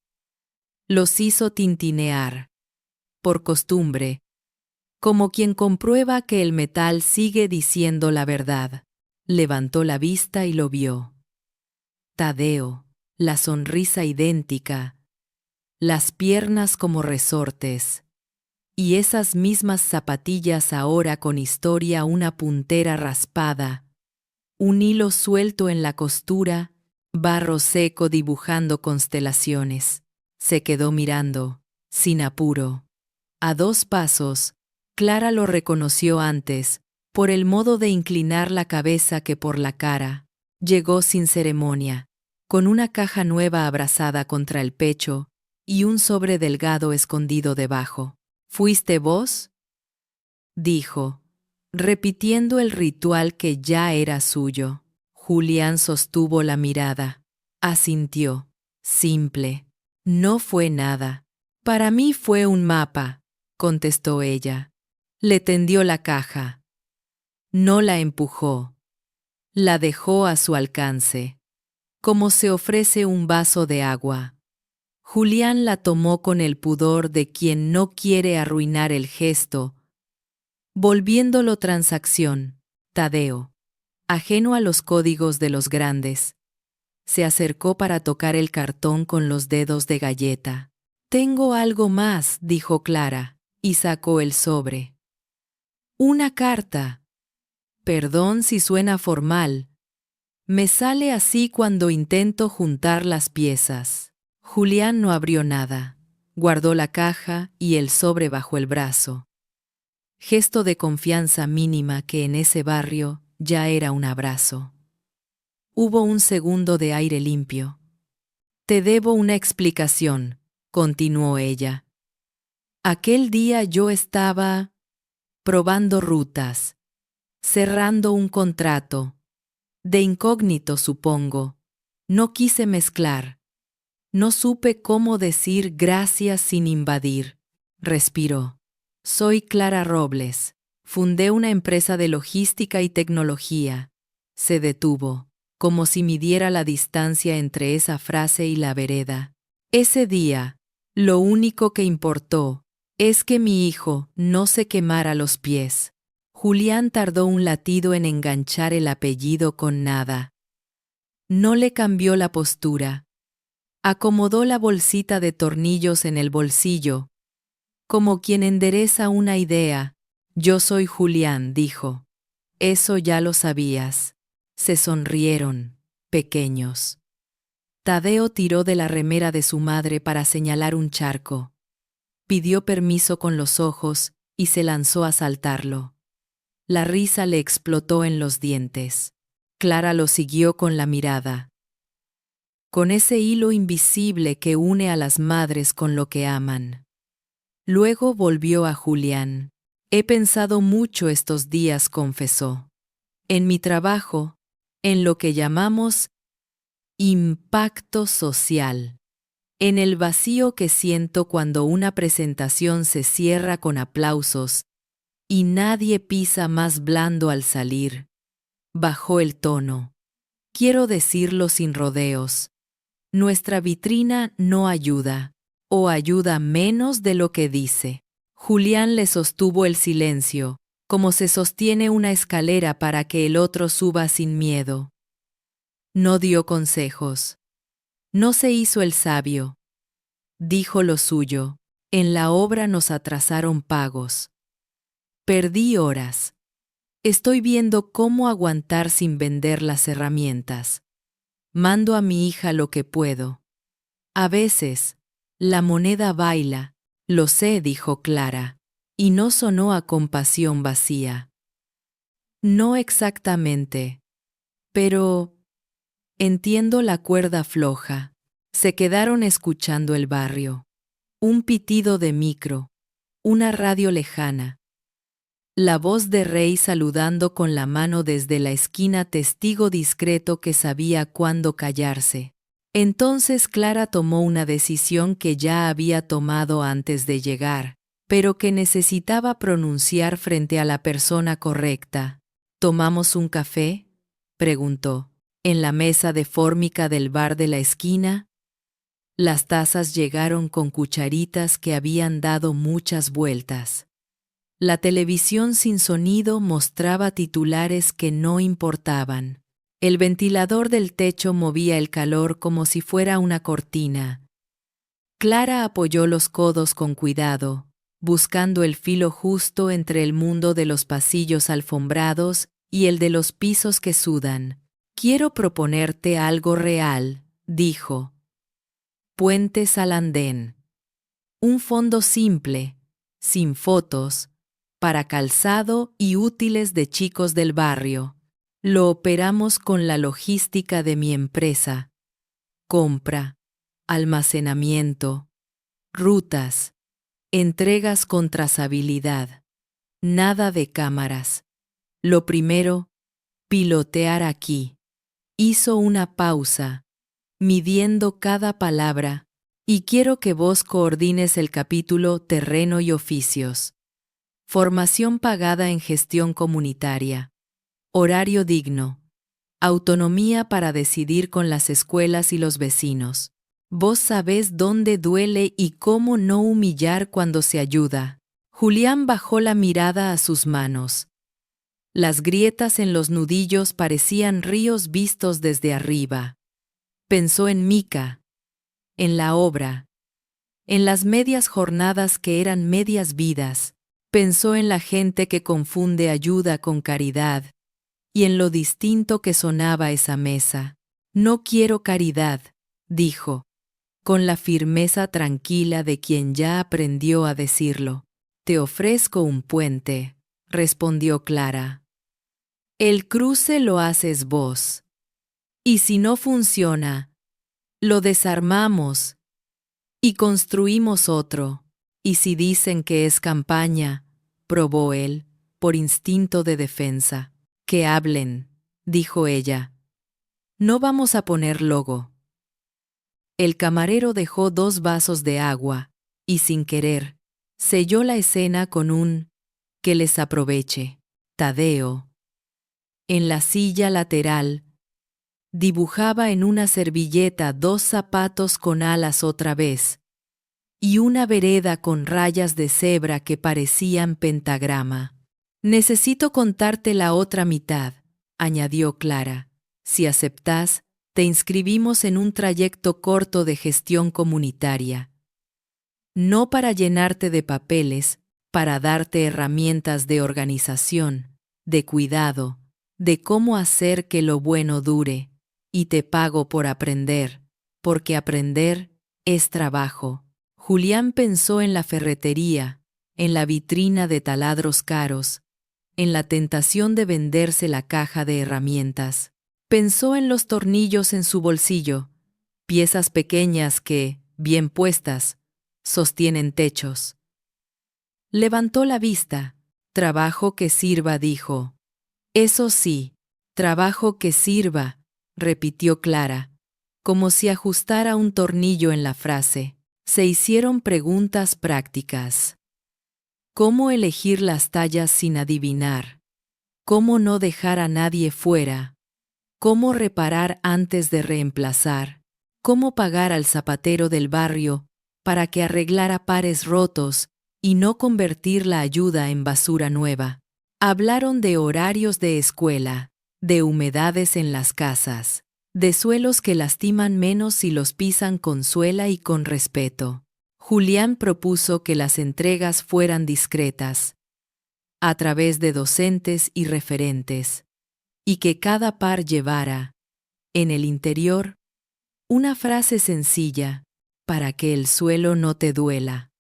Los hizo tintinear, por costumbre, como quien comprueba que el metal sigue diciendo la verdad. Levantó la vista y lo vio. Tadeo, la sonrisa idéntica, las piernas como resortes, y esas mismas zapatillas ahora con historia, una puntera raspada, un hilo suelto en la costura, barro seco dibujando constelaciones. Se quedó mirando, sin apuro. A 2 pasos, Clara lo reconoció antes, por el modo de inclinar la cabeza que por la cara. Llegó sin ceremonia, con una caja nueva abrazada contra el pecho y un sobre delgado escondido debajo. ¿Fuiste vos?, dijo, repitiendo el ritual que ya era suyo. Julián sostuvo la mirada. Asintió. Simple. No fue nada. Para mí fue un mapa, contestó ella. Le tendió la caja. No la empujó. La dejó a su alcance, como se ofrece un vaso de agua. Julián la tomó con el pudor de quien no quiere arruinar el gesto, volviéndolo transacción. Tadeo. Ajeno a los códigos de los grandes, se acercó para tocar el cartón con los dedos de galleta. «Tengo algo más», dijo Clara, y sacó el sobre. «Una carta. Perdón si suena formal. Me sale así cuando intento juntar las piezas». Julián no abrió nada. Guardó la caja y el sobre bajo el brazo. Gesto de confianza mínima que en ese barrio ya era un abrazo. Hubo un segundo de aire limpio. «Te debo una explicación», continuó ella. «Aquel día yo estaba probando rutas, cerrando un contrato. De incógnito, supongo. No quise mezclar. No supe cómo decir gracias sin invadir». Respiró. «Soy Clara Robles. Fundé una empresa de logística y tecnología». Se detuvo, como si midiera la distancia entre esa frase y la vereda. «Ese día, lo único que importó es que mi hijo no se quemara los pies». Julián tardó un latido en enganchar el apellido con nada. No le cambió la postura. Acomodó la bolsita de tornillos en el bolsillo, como quien endereza una idea. «Yo soy Julián», dijo. «Eso ya lo sabías». Se sonrieron, pequeños. Tadeo tiró de la remera de su madre para señalar un charco. Pidió permiso con los ojos y se lanzó a saltarlo. La risa le explotó en los dientes. Clara lo siguió con la mirada. Con ese hilo invisible que une a las madres con lo que aman. Luego volvió a Julián. «He pensado mucho estos días», confesó. «En mi trabajo, en lo que llamamos impacto social. En el vacío que siento cuando una presentación se cierra con aplausos y nadie pisa más blando al salir». Bajó el tono. «Quiero decirlo sin rodeos. Nuestra vitrina no ayuda, o ayuda menos de lo que dice». Julián le sostuvo el silencio, como se sostiene una escalera para que el otro suba sin miedo. No dio consejos. No se hizo el sabio. Dijo lo suyo. «En la obra nos atrasaron pagos. Perdí horas. Estoy viendo cómo aguantar sin vender las herramientas. Mando a mi hija lo que puedo. A veces, la moneda baila». «Lo sé», dijo Clara, y no sonó a compasión vacía. «No exactamente. Pero entiendo la cuerda floja». Se quedaron escuchando el barrio. Un pitido de micro. Una radio lejana. La voz de Rey saludando con la mano desde la esquina, testigo discreto que sabía cuándo callarse. Entonces Clara tomó una decisión que ya había tomado antes de llegar, pero que necesitaba pronunciar frente a la persona correcta. «¿Tomamos un café?», preguntó. «¿En la mesa de fórmica del bar de la esquina?». Las tazas llegaron con cucharitas que habían dado muchas vueltas. La televisión sin sonido mostraba titulares que no importaban. El ventilador del techo movía el calor como si fuera una cortina. Clara apoyó los codos con cuidado, buscando el filo justo entre el mundo de los pasillos alfombrados y el de los pisos que sudan. «Quiero proponerte algo real», dijo. «Puentes al andén. Un fondo simple, sin fotos, para calzado y útiles de chicos del barrio. Lo operamos con la logística de mi empresa. Compra, almacenamiento, rutas, entregas con trazabilidad. Nada de cámaras. Lo primero, pilotear aquí». Hizo una pausa, midiendo cada palabra, «y quiero que vos coordines el capítulo Terreno y Oficios. Formación pagada en gestión comunitaria. Horario digno. Autonomía para decidir con las escuelas y los vecinos. Vos sabés dónde duele y cómo no humillar cuando se ayuda». Julián bajó la mirada a sus manos. Las grietas en los nudillos parecían ríos vistos desde arriba. Pensó en Mika, en la obra, en las medias jornadas que eran medias vidas. Pensó en la gente que confunde ayuda con caridad, y en lo distinto que sonaba esa mesa. No quiero caridad, dijo, con la firmeza tranquila de quien ya aprendió a decirlo. Te ofrezco un puente, respondió Clara. El cruce lo haces vos. Y si no funciona, lo desarmamos y construimos otro. Y si dicen que es campaña, probó él, por instinto de defensa. Que hablen, dijo ella. No vamos a poner logo. El camarero dejó 2 vasos de agua, y sin querer, selló la escena con un «que les aproveche». Tadeo, en la silla lateral, dibujaba en una servilleta 2 zapatos con alas otra vez, y una vereda con rayas de cebra que parecían pentagrama. Necesito contarte la otra mitad, añadió Clara. Si aceptás, te inscribimos en un trayecto corto de gestión comunitaria. No para llenarte de papeles, para darte herramientas de organización, de cuidado, de cómo hacer que lo bueno dure, y te pago por aprender, porque aprender es trabajo. Julián pensó en la ferretería, en la vitrina de taladros caros, en la tentación de venderse la caja de herramientas. Pensó en los tornillos en su bolsillo, piezas pequeñas que, bien puestas, sostienen techos. Levantó la vista. Trabajo que sirva, dijo. Eso sí, trabajo que sirva, repitió Clara, como si ajustara un tornillo en la frase. Se hicieron preguntas prácticas. ¿Cómo elegir las tallas sin adivinar? ¿Cómo no dejar a nadie fuera? ¿Cómo reparar antes de reemplazar? ¿Cómo pagar al zapatero del barrio para que arreglara pares rotos y no convertir la ayuda en basura nueva? Hablaron de horarios de escuela, de humedades en las casas, de suelos que lastiman menos si los pisan con suela y con respeto. Julián propuso que las entregas fueran discretas, a través de docentes y referentes, y que cada par llevara, en el interior, una frase sencilla, para que el suelo no te duela.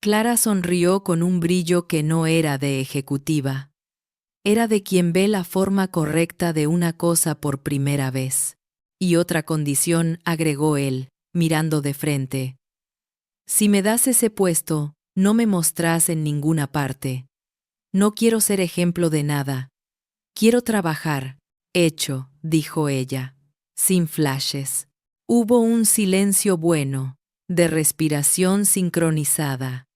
Clara sonrió con un brillo que no era de ejecutiva. Era de quien ve la forma correcta de una cosa por primera vez. Y otra condición, agregó él, mirando de frente. Si me das ese puesto, no me mostrás en ninguna parte. No quiero ser ejemplo de nada. Quiero trabajar. Hecho, dijo ella, sin flashes. Hubo un silencio bueno, de respiración sincronizada.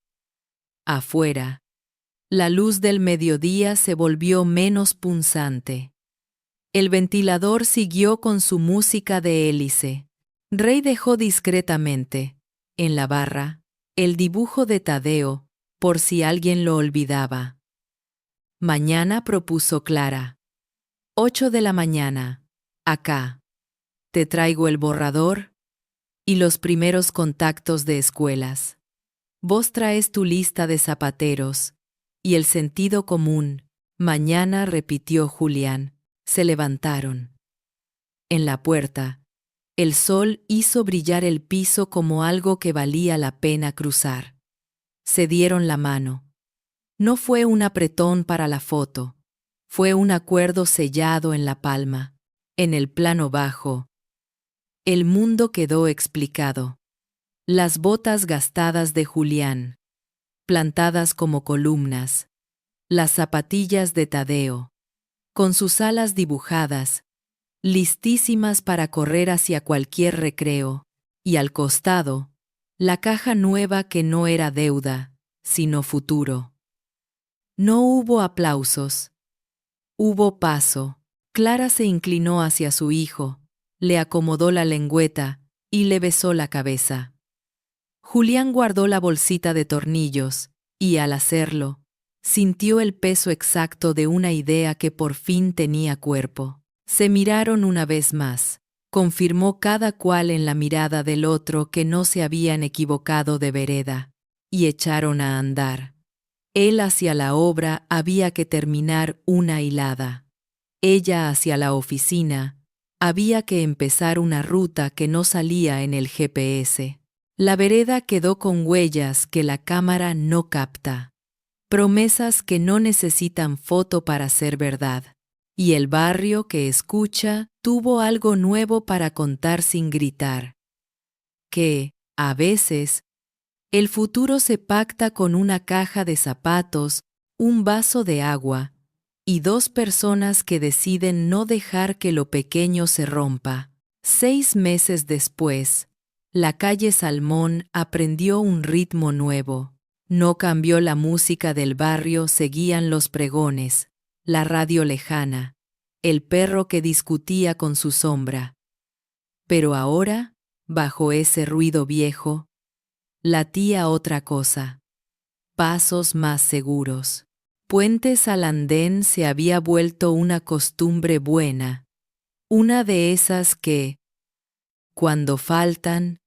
Afuera, la luz del mediodía se volvió menos punzante. El ventilador siguió con su música de hélice. Rey dejó discretamente, en la barra, el dibujo de Tadeo, por si alguien lo olvidaba. Mañana, propuso Clara. 8 de la mañana, acá. Te traigo el borrador y los primeros contactos de escuelas. Vos traes tu lista de zapateros y el sentido común. Mañana, repitió Julián. Se levantaron. En la puerta, el sol hizo brillar el piso como algo que valía la pena cruzar. Se dieron la mano. No fue un apretón para la foto. Fue un acuerdo sellado en la palma. En el plano bajo, el mundo quedó explicado. Las botas gastadas de Julián, plantadas como columnas. Las zapatillas de Tadeo, con sus alas dibujadas, listísimas para correr hacia cualquier recreo. Y al costado, la caja nueva que no era deuda, sino futuro. No hubo aplausos. Hubo paso. Clara se inclinó hacia su hijo, le acomodó la lengüeta y le besó la cabeza. Julián guardó la bolsita de tornillos y, al hacerlo, Sintió el peso exacto de una idea que por fin tenía cuerpo. Se miraron una vez más. Confirmó cada cual en la mirada del otro que no se habían equivocado de vereda, y echaron a andar. Él hacia la obra había que terminar una hilada. Ella hacia la oficina, había que empezar una ruta que no salía en el GPS. La vereda quedó con huellas que la cámara no capta. Promesas que no necesitan foto para ser verdad. Y el barrio que escucha tuvo algo nuevo para contar sin gritar. Que, a veces, el futuro se pacta con una caja de zapatos, un vaso de agua, y dos personas que deciden no dejar que lo pequeño se rompa. 6 meses después, la calle Salmón aprendió un ritmo nuevo. No cambió la música del barrio, seguían los pregones, la radio lejana, el perro que discutía con su sombra. Pero ahora, bajo ese ruido viejo, latía otra cosa. Pasos más seguros. Puentes al andén se había vuelto una costumbre buena, una de esas que, cuando faltan,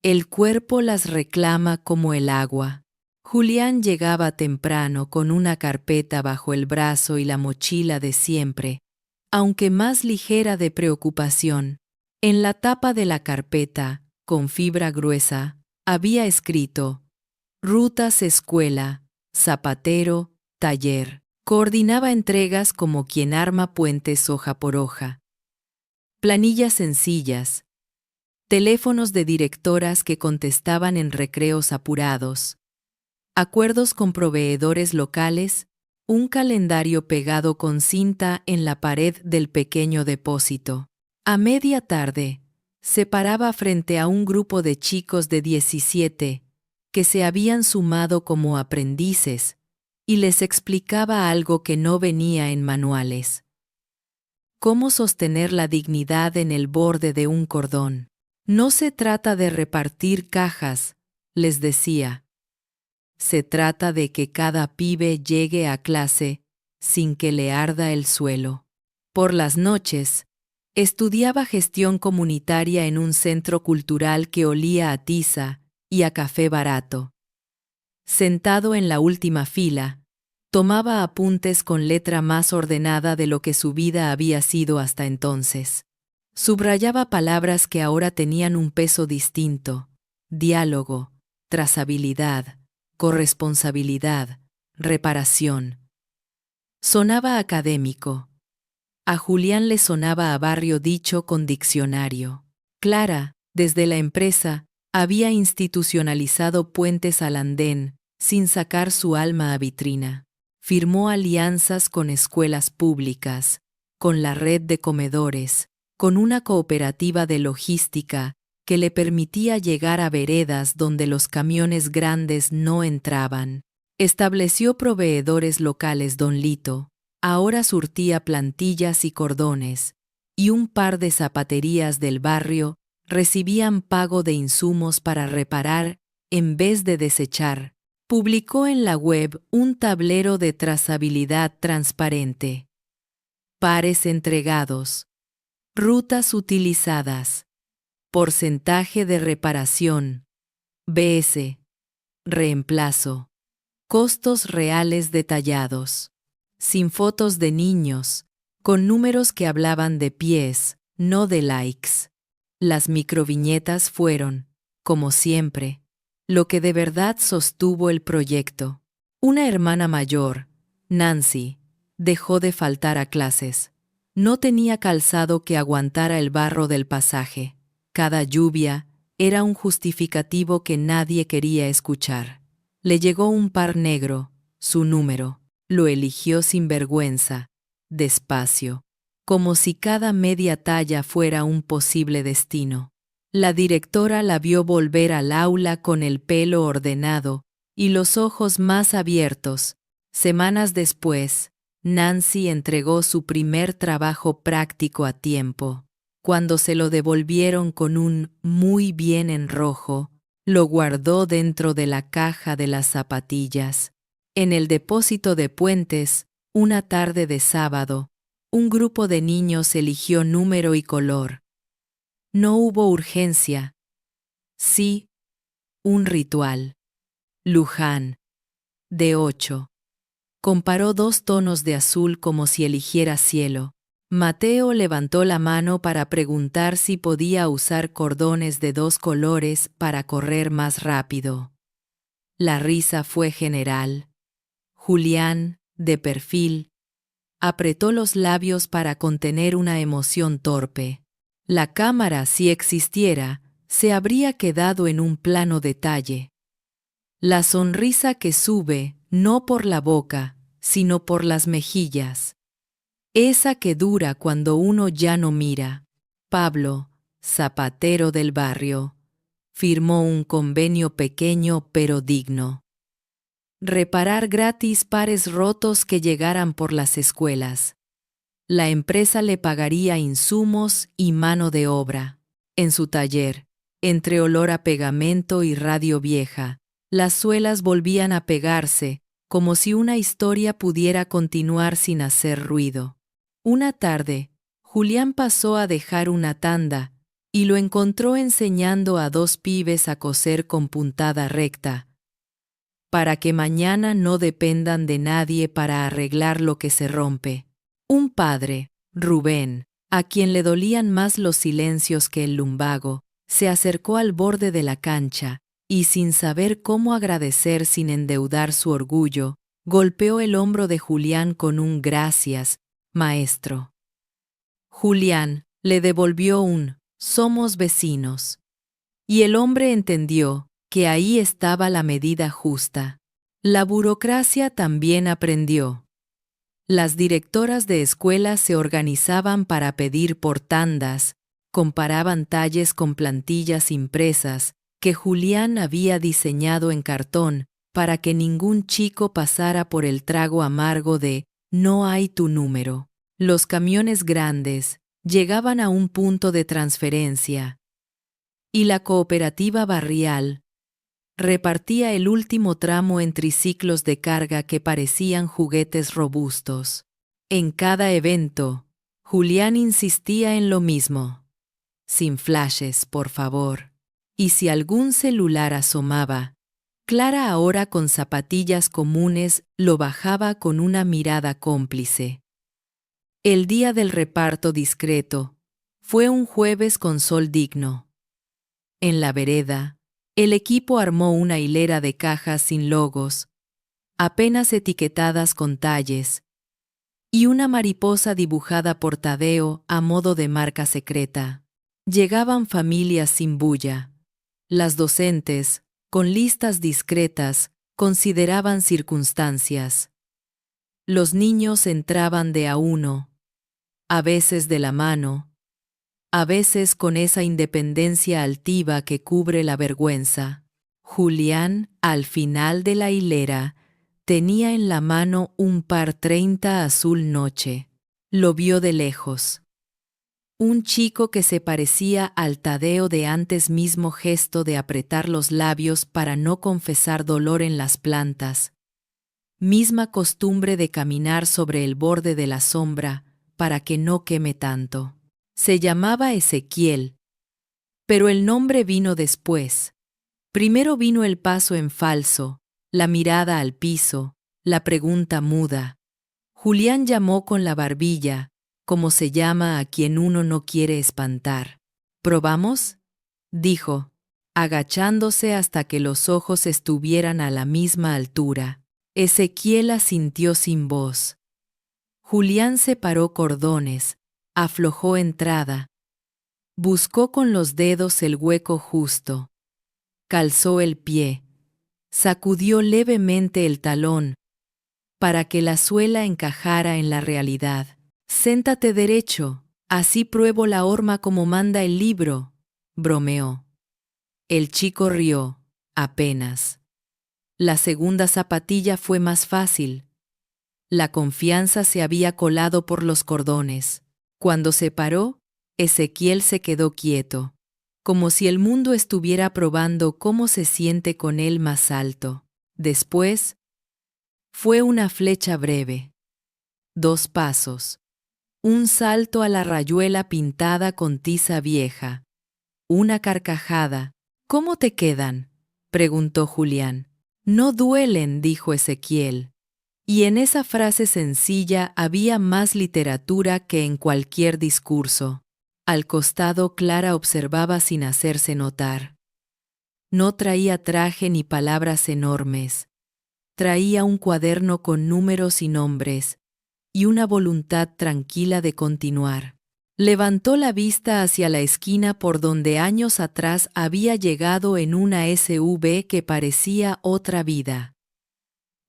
el cuerpo las reclama como el agua. Julián llegaba temprano con una carpeta bajo el brazo y la mochila de siempre, aunque más ligera de preocupación. En la tapa de la carpeta, con fibra gruesa, había escrito: Rutas escuela, zapatero, taller. Coordinaba entregas como quien arma puentes hoja por hoja. Planillas sencillas. Teléfonos de directoras que contestaban en recreos apurados. Acuerdos con proveedores locales. Un calendario pegado con cinta en la pared del pequeño depósito. A media tarde, se paraba frente a un grupo de chicos de 17 que se habían sumado como aprendices, y les explicaba algo que no venía en manuales. Cómo sostener la dignidad en el borde de un cordón. No se trata de repartir cajas, les decía. Se trata de que cada pibe llegue a clase sin que le arda el suelo. Por las noches, estudiaba gestión comunitaria en un centro cultural que olía a tiza y a café barato. Sentado en la última fila, tomaba apuntes con letra más ordenada de lo que su vida había sido hasta entonces. Subrayaba palabras que ahora tenían un peso distinto: diálogo, trazabilidad, corresponsabilidad, reparación. Sonaba académico. A Julián le sonaba a barrio dicho con diccionario. Clara, desde la empresa, había institucionalizado puentes al andén, sin sacar su alma a vitrina. Firmó alianzas con escuelas públicas, con la red de comedores, con una cooperativa de logística que le permitía llegar a veredas donde los camiones grandes no entraban. Estableció proveedores locales. Don Lito ahora surtía plantillas y cordones, y un par de zapaterías del barrio recibían pago de insumos para reparar en vez de desechar. Publicó en la web un tablero de trazabilidad transparente. Pares entregados. Rutas utilizadas. Porcentaje de reparación. BS. Reemplazo. Costos reales detallados. Sin fotos de niños, con números que hablaban de pies, no de likes. Las microviñetas fueron, como siempre, lo que de verdad sostuvo el proyecto. Una hermana mayor, Nancy, dejó de faltar a clases. No tenía calzado que aguantara el barro del pasaje. Cada lluvia era un justificativo que nadie quería escuchar. Le llegó un par negro, su número. Lo eligió sin vergüenza, despacio, como si cada media talla fuera un posible destino. La directora la vio volver al aula con el pelo ordenado y los ojos más abiertos. Semanas después, Nancy entregó su primer trabajo práctico a tiempo. Cuando se lo devolvieron con un muy bien en rojo, lo guardó dentro de la caja de las zapatillas. En el depósito de Puentes, una tarde de sábado, un grupo de niños eligió número y color. No hubo urgencia. Sí, un ritual. Luján, de 8. Comparó 2 tonos de azul como si eligiera cielo. Mateo levantó la mano para preguntar si podía usar cordones de 2 colores para correr más rápido. La risa fue general. Julián, de perfil, apretó los labios para contener una emoción torpe. La cámara, si existiera, se habría quedado en un plano detalle. La sonrisa que sube, no por la boca, sino por las mejillas. Esa que dura cuando uno ya no mira. Pablo, zapatero del barrio, firmó un convenio pequeño pero digno. Reparar gratis pares rotos que llegaran por las escuelas. La empresa le pagaría insumos y mano de obra. En su taller, entre olor a pegamento y radio vieja, las suelas volvían a pegarse, como si una historia pudiera continuar sin hacer ruido. Una tarde, Julián pasó a dejar una tanda y lo encontró enseñando a 2 pibes a coser con puntada recta, para que mañana no dependan de nadie para arreglar lo que se rompe. Un padre, Rubén, a quien le dolían más los silencios que el lumbago, se acercó al borde de la cancha y, sin saber cómo agradecer sin endeudar su orgullo, golpeó el hombro de Julián con un gracias, maestro. Julián le devolvió un «somos vecinos». Y el hombre entendió que ahí estaba la medida justa. La burocracia también aprendió. Las directoras de escuelas se organizaban para pedir por tandas, comparaban talles con plantillas impresas que Julián había diseñado en cartón para que ningún chico pasara por el trago amargo de «no hay tu número». Los camiones grandes llegaban a un punto de transferencia y la cooperativa barrial repartía el último tramo en triciclos de carga que parecían juguetes robustos. En cada evento, Julián insistía en lo mismo. Sin flashes, por favor. Y si algún celular asomaba, Clara, ahora con zapatillas comunes, lo bajaba con una mirada cómplice. El día del reparto discreto fue un jueves con sol digno. En la vereda, el equipo armó una hilera de cajas sin logos, apenas etiquetadas con talles, y una mariposa dibujada por Tadeo a modo de marca secreta. Llegaban familias sin bulla. Las docentes, con listas discretas, consideraban circunstancias. Los niños entraban de a uno, a veces de la mano, a veces con esa independencia altiva que cubre la vergüenza. Julián, al final de la hilera, tenía en la mano un par 30 azul noche. Lo vio de lejos. Un chico que se parecía al Tadeo de antes, mismo gesto de apretar los labios para no confesar dolor en las plantas. Misma costumbre de caminar sobre el borde de la sombra para que no queme tanto. Se llamaba Ezequiel, pero el nombre vino después. Primero vino el paso en falso, la mirada al piso, la pregunta muda. Julián llamó con la barbilla, como se llama a quien uno no quiere espantar. ¿Probamos?, dijo, agachándose hasta que los ojos estuvieran a la misma altura. Ezequiel asintió sin voz. Julián separó cordones, aflojó entrada. Buscó con los dedos el hueco justo. Calzó el pie. Sacudió levemente el talón para que la suela encajara en la realidad. «Séntate derecho, así pruebo la horma como manda el libro», bromeó. El chico rió, apenas. La segunda zapatilla fue más fácil. La confianza se había colado por los cordones. Cuando se paró, Ezequiel se quedó quieto, como si el mundo estuviera probando cómo se siente con él más alto. Después, Fue una flecha breve. 2 pasos. Un salto a la rayuela pintada con tiza vieja. Una carcajada. ¿Cómo te quedan?, preguntó Julián. No duelen, dijo Ezequiel. Y en esa frase sencilla había más literatura que en cualquier discurso. Al costado Clara observaba sin hacerse notar. No traía traje ni palabras enormes. Traía un cuaderno con números y nombres, y una voluntad tranquila de continuar. Levantó la vista hacia la esquina por donde años atrás había llegado en una SUV que parecía otra vida.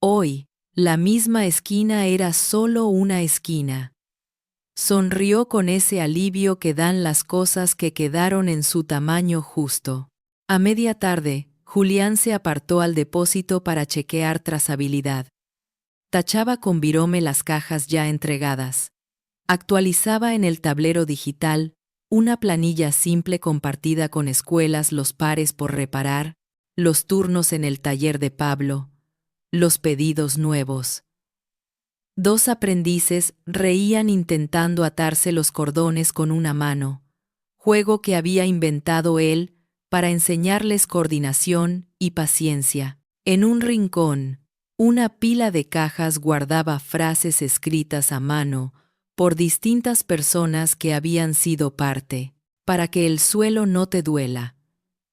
Hoy, la misma esquina era solo una esquina. Sonrió con ese alivio que dan las cosas que quedaron en su tamaño justo. A media tarde, Julián se apartó al depósito para chequear trazabilidad. Tachaba con virome las cajas ya entregadas. Actualizaba en el tablero digital una planilla simple compartida con escuelas, los pares por reparar, los turnos en el taller de Pablo, los pedidos nuevos. 2 aprendices reían intentando atarse los cordones con una mano, juego que había inventado él para enseñarles coordinación y paciencia. En un rincón, una pila de cajas guardaba frases escritas a mano por distintas personas que habían sido parte, para que el suelo no te duela,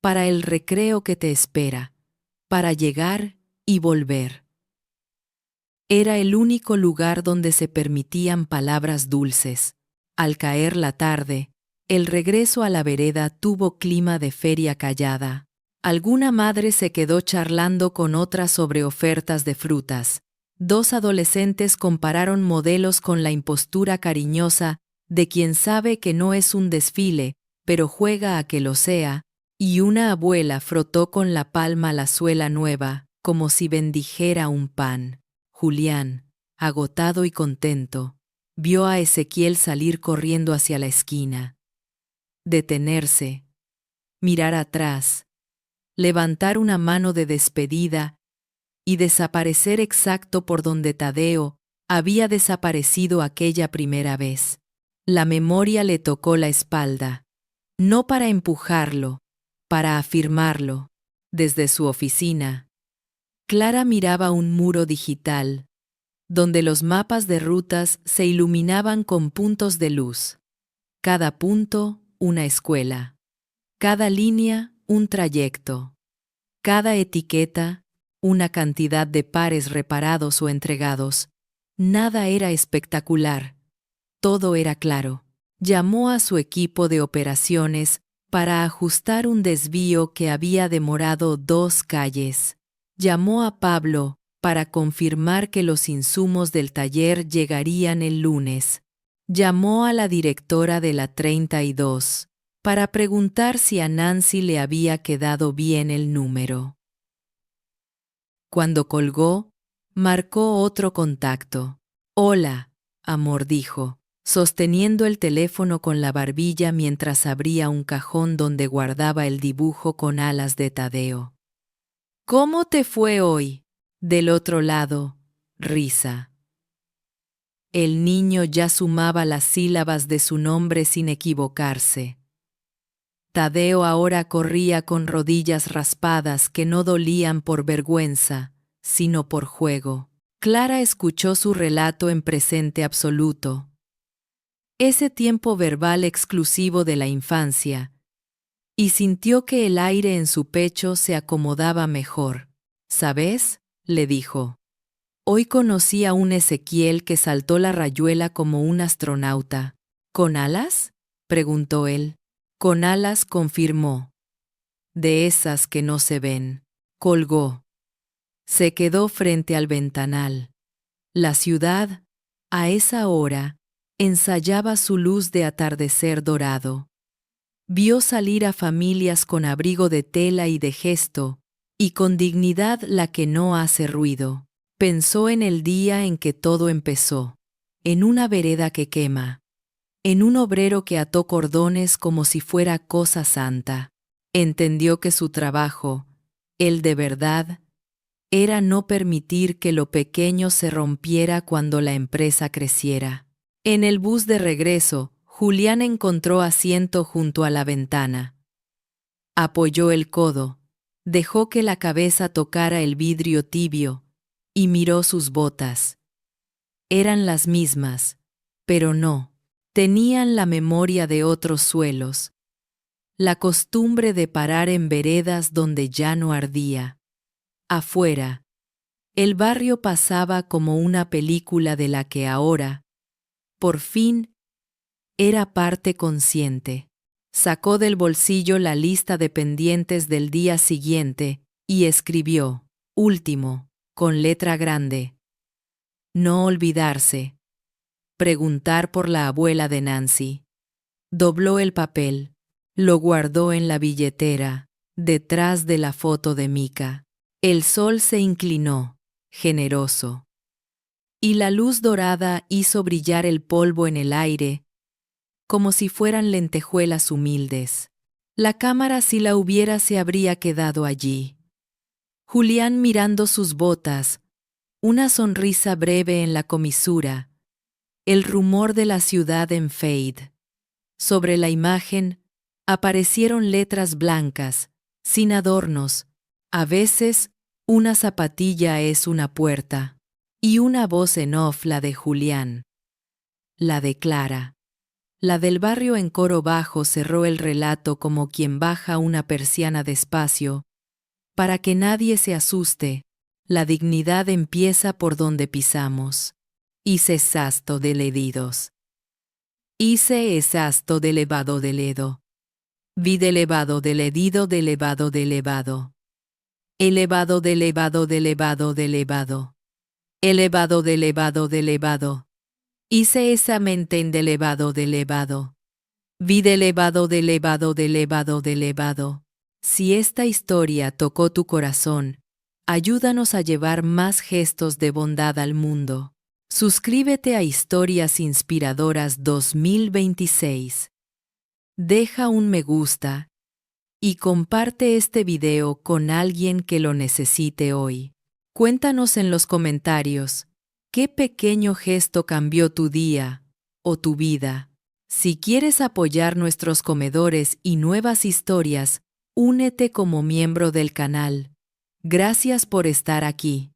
para el recreo que te espera, para llegar y volver. Era el único lugar donde se permitían palabras dulces. Al caer la tarde, el regreso a la vereda tuvo clima de feria callada. Alguna madre se quedó charlando con otra sobre ofertas de frutas. 2 adolescentes compararon modelos con la impostura cariñosa de quien sabe que no es un desfile, pero juega a que lo sea, y una abuela frotó con la palma la suela nueva, como si bendijera un pan. Julián, agotado y contento, vio a Ezequiel salir corriendo hacia la esquina. Detenerse, mirar atrás, levantar una mano de despedida y desaparecer exacto por donde Tadeo había desaparecido aquella primera vez. La memoria le tocó la espalda, no para empujarlo, para afirmarlo. Desde su oficina, Clara miraba un muro digital, donde los mapas de rutas se iluminaban con puntos de luz. Cada punto, una escuela. Cada línea, un trayecto. Cada etiqueta, una cantidad de pares reparados o entregados. Nada era espectacular. Todo era claro. Llamó a su equipo de operaciones para ajustar un desvío que había demorado 2 calles. Llamó a Pablo para confirmar que los insumos del taller llegarían el lunes. Llamó a la directora de la 32 para preguntar si a Nancy le había quedado bien el número. Cuando colgó, marcó otro contacto. «Hola, amor», dijo, sosteniendo el teléfono con la barbilla mientras abría un cajón donde guardaba el dibujo con alas de Tadeo. «¿Cómo te fue hoy?». Del otro lado, risa. El niño ya sumaba las sílabas de su nombre sin equivocarse. Tadeo ahora corría con rodillas raspadas que no dolían por vergüenza, sino por juego. Clara escuchó su relato en presente absoluto. Ese tiempo verbal exclusivo de la infancia, y sintió que el aire en su pecho se acomodaba mejor. «¿Sabes?», le dijo. «Hoy conocí a un Ezequiel que saltó la rayuela como un astronauta». «¿Con alas?», preguntó él. «Con alas», confirmó. «De esas que no se ven». Colgó. Se quedó frente al ventanal. La ciudad, a esa hora, ensayaba su luz de atardecer dorado. Vio salir a familias con abrigo de tela y de gesto, y con dignidad la que no hace ruido. Pensó en el día en que todo empezó, en una vereda que quema, en un obrero que ató cordones como si fuera cosa santa. Entendió que su trabajo, el de verdad, era no permitir que lo pequeño se rompiera cuando la empresa creciera. En el bus de regreso, Julián encontró asiento junto a la ventana. Apoyó el codo, dejó que la cabeza tocara el vidrio tibio y miró sus botas. Eran las mismas, pero no. Tenían la memoria de otros suelos, la costumbre de parar en veredas donde ya no ardía. Afuera, el barrio pasaba como una película de la que ahora, por fin, era parte consciente. Sacó del bolsillo la lista de pendientes del día siguiente y escribió, último, con letra grande. No olvidarse. Preguntar por la abuela de Nancy. Dobló el papel, lo guardó en la billetera, detrás de la foto de Mika. El sol se inclinó, generoso. Y la luz dorada hizo brillar el polvo en el aire, como si fueran lentejuelas humildes. La cámara, si la hubiera, se habría quedado allí. Julián mirando sus botas, una sonrisa breve en la comisura, el rumor de la ciudad en fade. Sobre la imagen aparecieron letras blancas, sin adornos. A veces, una zapatilla es una puerta. Y una voz en off, la de Julián. La de Clara. La del barrio en coro bajo cerró el relato como quien baja una persiana despacio. Para que nadie se asuste, la dignidad empieza por donde pisamos. Hice sasto de ledidos. Hice esasto de levado de ledo. Vi de levado de ledido de levado de levado. Elevado de levado de levado de levado. Elevado de levado de levado. Hice esa mente en de levado de levado. Vi de levado de levado de levado de levado. Si esta historia tocó tu corazón, ayúdanos a llevar más gestos de bondad al mundo. Suscríbete a Historias Inspiradoras 2026. Deja un me gusta y comparte este video con alguien que lo necesite hoy. Cuéntanos en los comentarios, ¿qué pequeño gesto cambió tu día o tu vida? Si quieres apoyar nuestros comedores y nuevas historias, únete como miembro del canal. Gracias por estar aquí.